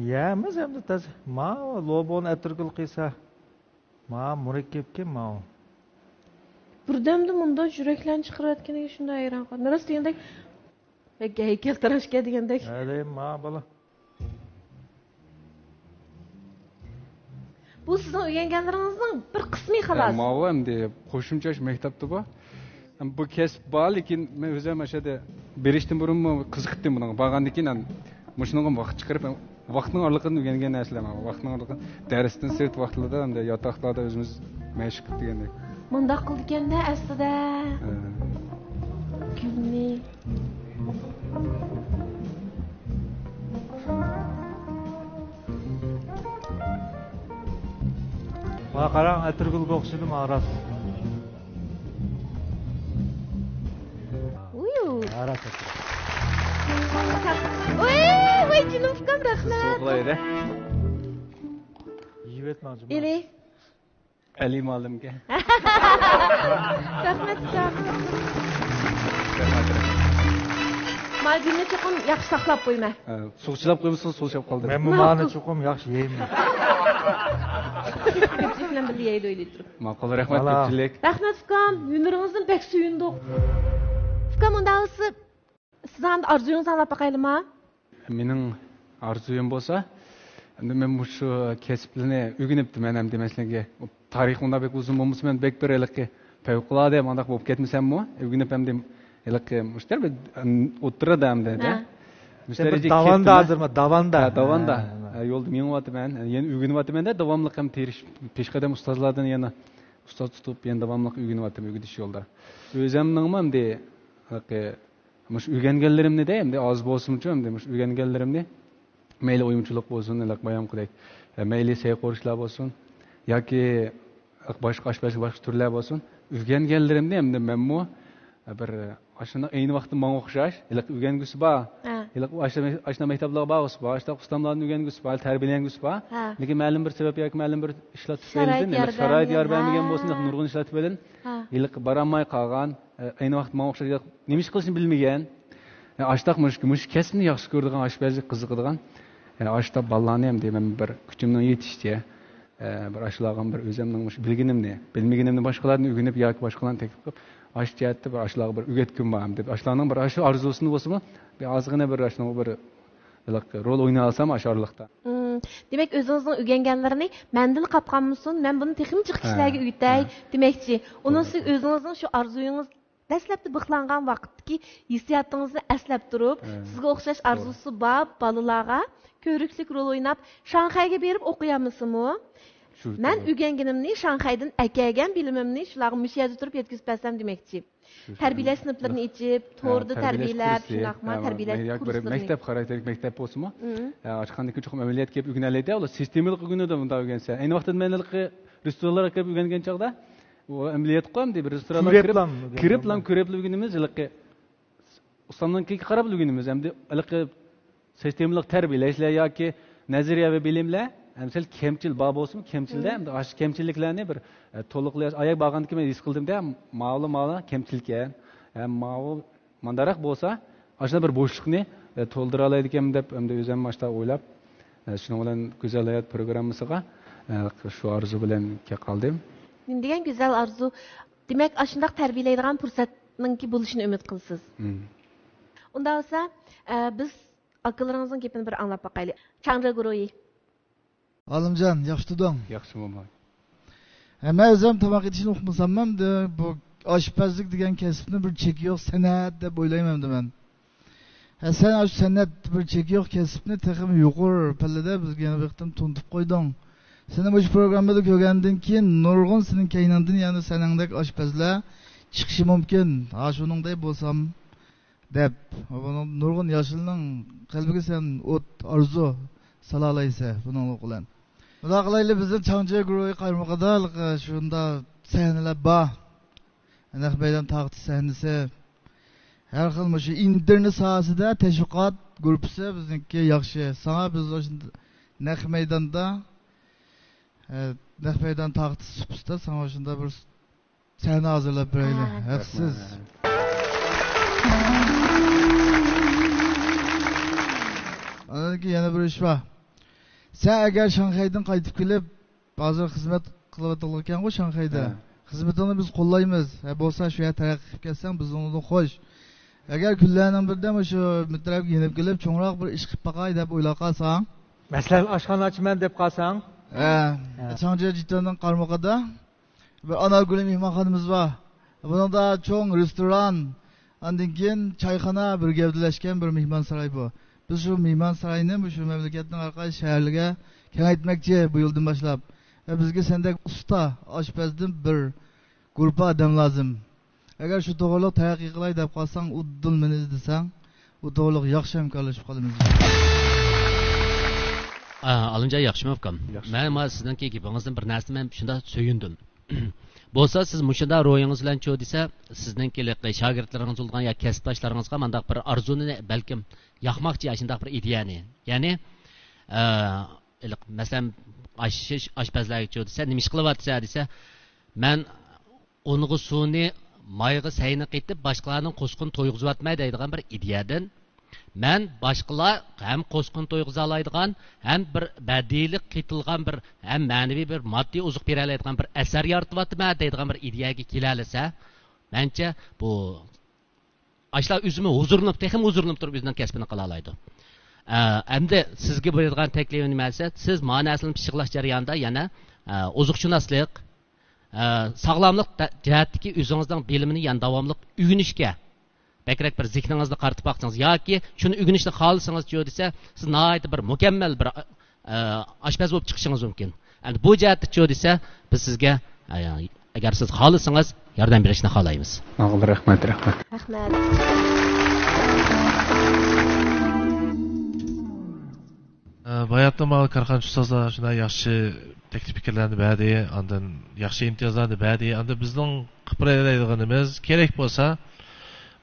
Yemiz hem de tazı. Mağa lobon ettirgül kıysa. Mağa mürekkepke mağa. Birdemde munda yüreklen çıkarayotganiga shunday hayron qoldim. Rost degandek heykeltarashga degandek. Hadi mağa bala. Bu sizin uylanganlaringizning bir qismi xolos. Ma'lum endi qo'shimcha maktabda bor. Bu kasb bor, lekin men o'zim o'shada berishdan burun qiziqdim bunga. Borgandan keyin mushunga vaqt chiqarib vaqtning orliqini o'rgangan narsalar. Vaqtning orliqini darsdan sirt vaqtlarda hamda yotoqlarda o'zimiz mashq qilib degandek. Mundaq qildi ekanda aslida. Gulni. Mağa qarang ettirgül qo'qsidi ma'ras. Aras. Voy, jinim fikam rahmat. So'qlaydi. Yibet ma'jum. Eli. Ali ma'lumga. Rahmat fikam. Malgulni cho'qim yaxshi saqlab qo'yma. Suvchilab qo'ymasa suvchab qoldi. Men bu ma'ni cho'qim yaxshi yeyman. Ko'pchilik bilan birga yeydi o'ylay turib. Ma'qul, rahmat ko'pchilik. Rahmat fikam, yuniriңizdan pek suyundik. Fikam unda olsa siz ham orzuyingizni anglab boqaylimi? Mening orzuyim bo'lsa, endi men shu kasbni o'rganibdim ham demaslarga. Tariximda bek uzun bo'lmasa, men bek bir elikki favqulodda mandaq bo'lib ketmasam-mi? O'rganib ham dem elikki mushtar bir o'tirada ham dedi. Davanda hozirmi? Davanda. Yo'lda menyapman. Yana o'rganyapman-da, davomli ham peshqadam ustozlardan yana ustoz tutib, yana davomli o'rganyapman o'rgatish yo'lda. O'zimning ham de mush o'rganganlarimni-da endi oz bo'lsin-chi, endi mush o'rganganlarimni mayli o'yinchilik bo'lsin, bayon qilaylik. Mayli sey qo'rishlar bo'lsin yoki boshqa turlar bo'lsin. O'rganganlarimni endi menmi bir ashuna ayni vaqtda menga o'xshash, o'rgangusi bor. Ashuna maktablar bor, ashuna ustamlarni o'rgangusi bor, tarbiyalangusi bor. Lekin ma'lum bir sabab yoki ma'lum bir ishlar tufaylidan, sharoit yor bermagan bo'lsin, nurg'un ishlar tufaylidan yilq baramay qolgan, ayni vaqt menga o'xshash nima ish qilishni bilmagan. Ashtaq mush kasbni yaxshi ko'radigan, oshpazlik qiziqadigan. Ashta ballarni ham deyman bir kuchimning yetishicha bir ashlarga bir o'zimning bilganimni, bilmaganimni boshqalardan o'rganib yoki boshqalarni taklif qilib ashjatda bir ashlarga bir o'rgatgim bor deb ashlarning bir ashu orzusini bo'lsa-mi, bir ozgina bir ashuna bir rol o'ynay olsam asharliqda. Demak, o'zingizning o'rganganlarini mendan qopqanmisiz? Men buni texnik kishilarga o'rgatay demoqchi. Uning siz o'zingizning shu orzuyingiz dastlabda bixlangan vaqtdagi hissiyotingizni aslab turib, sizga o'xshash orzusi bor bolalarga ko'riklik rol o'ynab, Shanxayga berib o'qiyamizmi? Men o'rganganimni Shanxaydan akagan bilimimni shularga mushayada turib yetkazib bersam demoqchi. Tarbiyalash sinflarini ichib, to'rda tarbiyalab, shunaqma tarbiyalash kurslarini. Maktab xarakterlik maktab bo'lsa-mi? Ochqandan keyin cho'qim amaliyot kelib o'rganiladi, ular sistemalik o'rganadi bunda o'rgansa. Ayni vaqtda menlik restoranlarga kelib o'rgangan chaqda u amaliyot qo'yam deb restoranlarga kirib o'rganimiz, ustamdan keyin qarab o'rganimiz, hamda sistemalik tarbiyalashlar yoki nazariya va bilimlar Misal kemchil bor bo'lsin, kemchilda ham ash kemchilliklarni bir to'liqlash oyoq bag'andan keyin his qildimda ma'lum kemchilgan. Ma'lum mandaroq bo'lsa, ashuna bir bo'shliqni to'ldira oladi ekan deb endi o'zim mashta o'ylab, shuning bilan go'zal hayot programmasiga shu orzu bilan qoldim. Men degan go'zal orzu, demak, ashundaq tarbiyalaydigan fursatninki bo'lishini umid qilsiz. Unda bo'lsa, biz akıllaringizning gapini bir anglab boqaylik. Changri guruhi. Alimjon, yaxshi tuding. Yaxshi bo'lmay. Men o'zim tomoq yetishni o'qimasam de bu oshpazlik degan kasbni bir cheki yo'q san'at deb o'ylayman men. Sen shu san'at bir cheki yo'q kasbni texim yuqori pallada bizga vaqtim tunib qo'yding. Seni bu programmada ko'rgandan keyin nurg'un sening kaynandin, ya'ni sanangdek oshpazlar chiqishi mumkin. Ha shuningdek bo'lsam deb nurg'un yoshilning qalbiga sen o't orzu salalaysa buning bilan. Bular qilayli bizni Changji guruhi qarmoqadalik shunda sahnalar bor. Aniq baydan taqdi sahnasi. Har xil shu internet sohasida tashviqot guruhi bizniki yaxshi. Sana biz naq maydonda naq maydon taqti suqusda sana shunda bir sahna hazırlab berayli. Haqsiz. Anaki yana bir ish bor. Sen agar Shanxaydan qaytib kelib, hozir xizmat qilayotgan ekan-ku Shanxayda. Xizmatini biz qo'llaymiz. Bo'lsa shu yerga taraqqiy qilib kelsang, biz uni xo'sh. Agar kunlarning birida shu mutlaq yenib kelib, cho'ngroq bir ish qilib baqay deb o'ylab qolsang, masalan, oshxonachiman deb qolsang, Changja Jitonning qarmoqida bir Anargul mehmonxonamiz bor. Bunda cho'ng restoran, undan keyin choyxona bir gavdalashgan bir mehmonsaroy bor. Biz shu mehmonsaroyni shu mamlakatning har qaysi shaharlarga kengaytmoqchi bu yildan boshlab. Bizga sendek usta oshpazdan bir guruh odam lozim. Agar shu to'g'riliq taraqqiy qilay deb qolsang, uddul meni desang, u to'g'riliq yaxshi hamkorlashib qolamiz. Alınca yaxşımı ukam. Ben sizden ki gibinizden bir narsa men şunda söyündüm. Bolsa siz muşunda royunuz bilen çoğu dese sizden ki şagirdleriniz olgan ya kasıpdaşlarınızga mandaq bir arzunu belkim yakmakçı yaşındaq bir ideyani. Yani mesela aşpazlarga çoğu dese nimiş kılıvatsa dese men onu suni mayğı sayını qitib başkalarının qo'sqin to'yg'izatmay deydigan bir ideyadan men boshqalar ham qo'sqin to'yg'izalaydigan ham bir badiiylik qitilgan bir ham ma'naviy bir moddiy uzuq bera oladigan bir asar yaratyapman deydigan bir ideyaga kelalasa mencha bu ashlar o'zimi huzurlanib texim huzurlanib turib o'zining kasbini qila oladi. Endi sizga beradigan taklifim nima desa, siz ma'nosini pishiqlash jarayonida yana uzuqshunoslik sağlamlık cihetdeki özünüzden bilimini yani davamlılık ügünüşke bekrak bir zihninizde qartıp baksanız ya ki şunu ügünüşte kalırsanız diyor dese siz nahayet bir mükemmel bir aşpaz olup çıkışınız mümkün. Yani bu cihetde diyor dese biz sizge eğer siz kalırsanız yardım berishni xohlaymiz. Rahmat. Bayatda mal karxanchi ustozlar shuna yaxshi teklif fikrlarni berdi, ondan yaxshi imtiyozlarni berdi. Endi bizning qilib kerak bo'lsa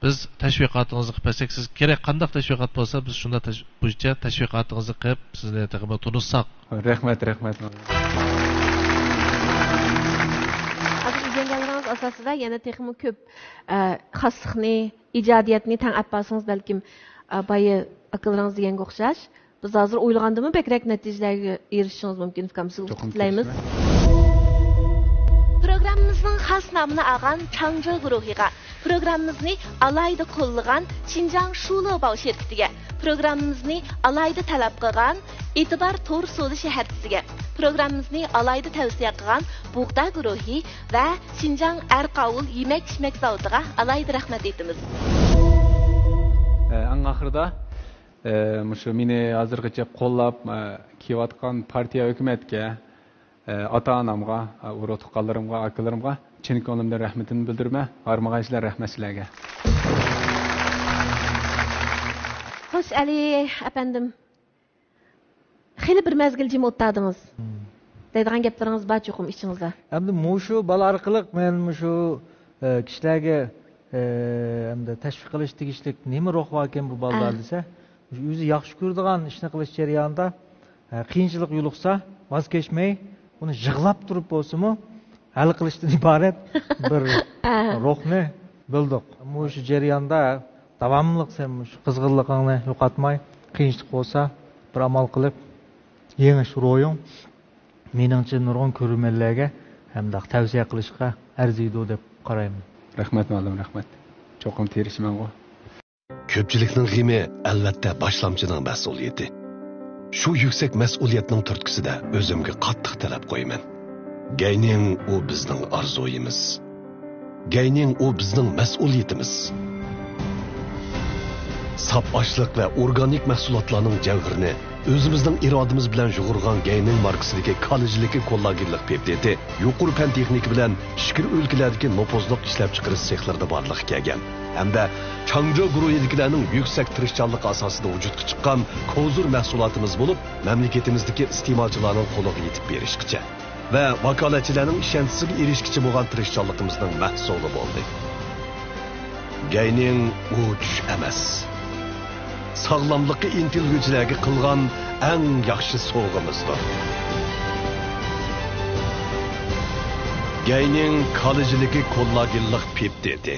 biz tashviqotingizni qilib bersak, siz kerak qanday tashviqot bo'lsa biz shunda bo'yicha tashviqotingizni qilib sizni taqdim tunusaq. Rahmat. Hozir izlaganlarimiz asosida yana texnik ko'p xoslikni, ijodiyatni tang appasingiz balkim boya akıllarınız deganga o'xshash. Biz hozir o'ylagandimi bekrak natijalarga erishishingiz mumkin fikrimizni tilaymiz. Programmamızın xas namını algan Changzhou guruhiga, programmamizni alayda qo'llagan Xinjiang Shulabao şirketiga, programmamizni alayda talab qilgan E'tibor To'r So'li shaharchisiga, programmamizni alayda tavsiya qilgan Bug'da guruhi va Xinjiang Arqovul yemak-ichmak zavodiga alayda rahmat aytamiz. Eng oxirida Muşu meni hozirgacha qo'llab kelayotgan partiya hukumatga, ota-onamga, urug'-tuqqanlarimga, akalarimga chin ko'nglimdan rahmatini bildirma. Armag'aysizlar, rahmat sizlarga. Xo'sh, Ali efendim. Xeyli bir mezgil jim o'tdingiz. Deydigan gaplaringiz bor cho'qim ichingizda. Endi mushu bala orqali men mushu kishilarga endi tashviq qilish tegishlik nima ruh bor ekan bu bolalar desa, o'zi yaxshi ko'radigan ishni qilish jarayonida qiyinchilik yo'liqsa, voz kechmay, uni yig'lab turib bo'lsa-mu, hal qilishdan iborat bir ruhni bildik. Shu jarayonda davomli sen shu qizg'inligingni yo'qotmay, qiyinchilik bo'lsa, bir amal qilib yengish ro'ying meningcha nurg'un ko'rmanlarga hamda tavsiya qilishga arziydi deb qarayman. Rahmat ma'lum, rahmat. Cho'qim terishman go. Ko'pchilikning g'imi albatta boshlamchining mas'uliyati. Shu yuksak mas'uliyatning turtkisida o'zimga qattiq talab qo'yaman. Gayning u bizning orzuimiz. Gayning u bizning mas'uliyatimiz. Sap oshliq va organik mahsulotlarning javhirini o'zimizning irodamiz bilan yug'urgan Gayning markasidagi kollejligi kollagenlik peptidi yuqori fan texnik bilan shikir o'lkalardagi nopozliq ishlab chiqarish sexlarida borliq kelgan. Hamda Changzhou guruhidagilarning yuksak tirishchanlik asosida vujudga chiqqan kozur mahsulotimiz bo'lib, mamlakatimizdagi iste'molchilarning qo'liga yetib berishgacha va vakolatchilarning ishonchisiga erishgicha bo'lgan tirishchanligimizning mahsuli bo'ldi. Gayning u tush emas. Sağlamlıkı intilgüçilerge kılgan eng yaxshi sovg'imizdir. Gayning kalajiligi kollagenlik peptidi.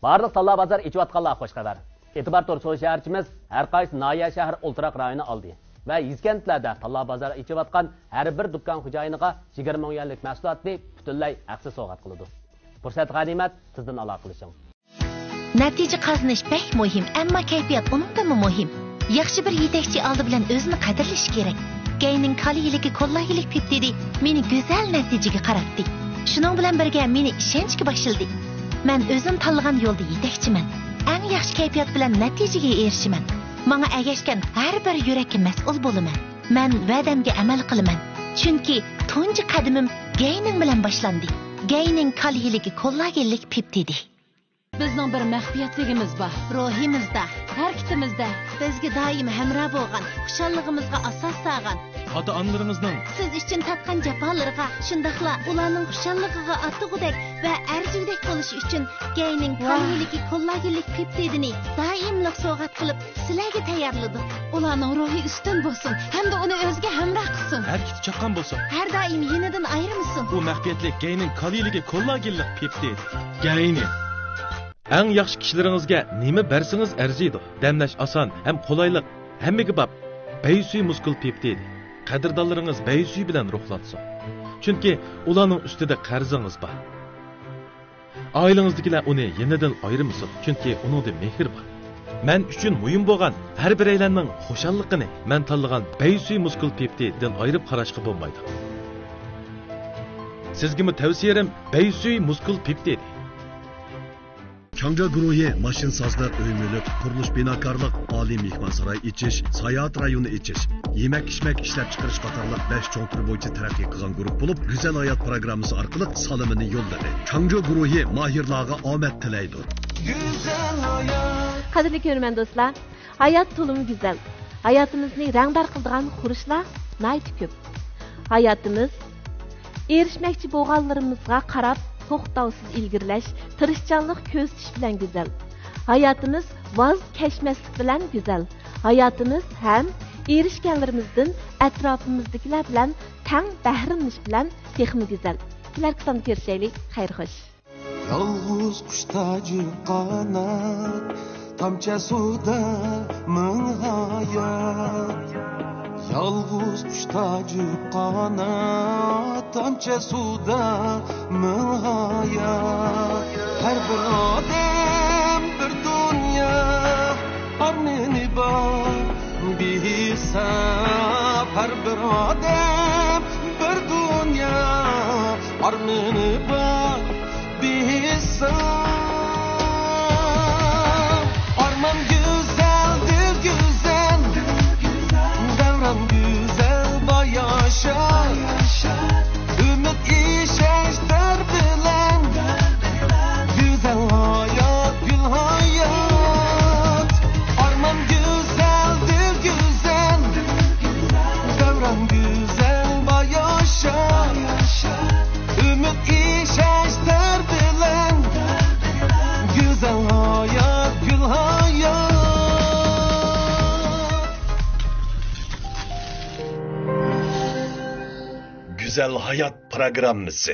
Barliq Talla Bazar içivatqanlar xoş xabar. Etibar Torsoy şəhərçimiz hər qaysı nahiyə şəhər ultraq rayonu aldı və izkentlərdə Talla Bazar içivatqan hər bir dükkan xo'jayiniga 20 ming yuanlik mahsulotni butunlay haqsiz sovg'at qiladi. Fursat g'animat, sizdan aloqa qilishing. Natija qozonish bek muhim, ammo kayfiyat uningdami muhim. Yaxshi bir yetakchi oldi bilan o'zini qadrlash kerak. Gayning kaliyiligi kollayilik peptidi meni go'zal natijaga qaratdi. Shuning bilan birga meni ishonchga boshildi. Men o'zim tanlagan yo'lda yetakchiman. Eng yaxshi kayfiyat bilan natijaga erishiman. Menga agashgan har bir yurakka mas'ul bo'laman. Men va'damga amal qilaman. Chunki tunji qadamim gayning bilan boshlandi. Gayning kaliyiligi kollayilik peptidi. Bizning bir maxfiyatligimiz bor. Ruhimizda, harakatimizda bizga doim hamroh bo'lgan, xushalligimizga asos solgan. Ota-onalaringizning siz uchun tatgan jafolarga, shundaqla ularning xushalligiga atig'udek va arzigudek bo'lishi uchun gayning kaliyiligi kollagenlik peptidini doimlik sovg'at qilib sizlarga tayyorladik. Ularning ruhi ustun bo'lsin, hamda uni o'ziga hamroh qilsin. Harakati chaqqan bo'lsin. Har doim yenidan ayirmasin. Bu maxfiyatli gayning kaliyiligi kollagenlik peptid. Gayni eng yaxshi kishilaringizga nima bersangiz arziydi. Damlash oson ham qulaylik, hammaga bop. Baysuy muskul peptid. Qadrdonlaringiz baysuy bilan ruhlatsin. Chunki ularning ustida qarzingiz bor. Oilangizdagilar uni yenidan ayirmasin, chunki uningda mehr bor. Men uchun muhim bo'lgan har bir aylanning xushalligini men tanlagan baysuy muskul peptiddan ayirib qarashga bo'lmaydi. Sizga tavsiyam baysuy muskul peptid. Changja guruhi mashinsozlik, uy mulk, qurilish binokorlik, oliy mehmonsaroy ichish, sayohat rayoni ichish, yemak-ichmak ishlab chiqarish qatorliq 5 cho'ng tur bo'yicha taraqqiy qilgan guruh bo'lib, Go'zal hayot programmasi orqali salimini yo'lladi. Changja guruhi mahirlarga omad tilaydi. Qadrli ko'rman do'stlar, hayot to'limi go'zal. Hayotimizni rangdor qiladigan xurishlar nayt ko'p. Hayotimiz erishmoqchi bo'lganlarimizga qarab to'xtovsiz ilgirlash, tirishchanlik ko'z tish bilan go'zal. Hayotimiz voz kechmaslik bilan go'zal. Hayotimiz ham erishganlarimizdan atrofimizdagilar bilan tang bahramish bilan texmi go'zal. Sizlarga son ko'rishaylik. Xayr xo'sh. Yolg'iz qushtaji qanot, tamcha suvda ming hayot. Yolg'iz qushtaji qanot, tamcha suvda ming hayot. Har bir odam bir dunyo, armoni bor behisob. Har bir odam bir dunyo, armoni bor behisob. Arman güzeldir güzel, davran güzel yaşar. Ümit işeşler bilen, güzel hayat, gül hayat. Arman güzeldir güzel, davran güzel yaşar. Ümit işeşler bilen, güzel hayat, gül hayat. Güzel hayat programması.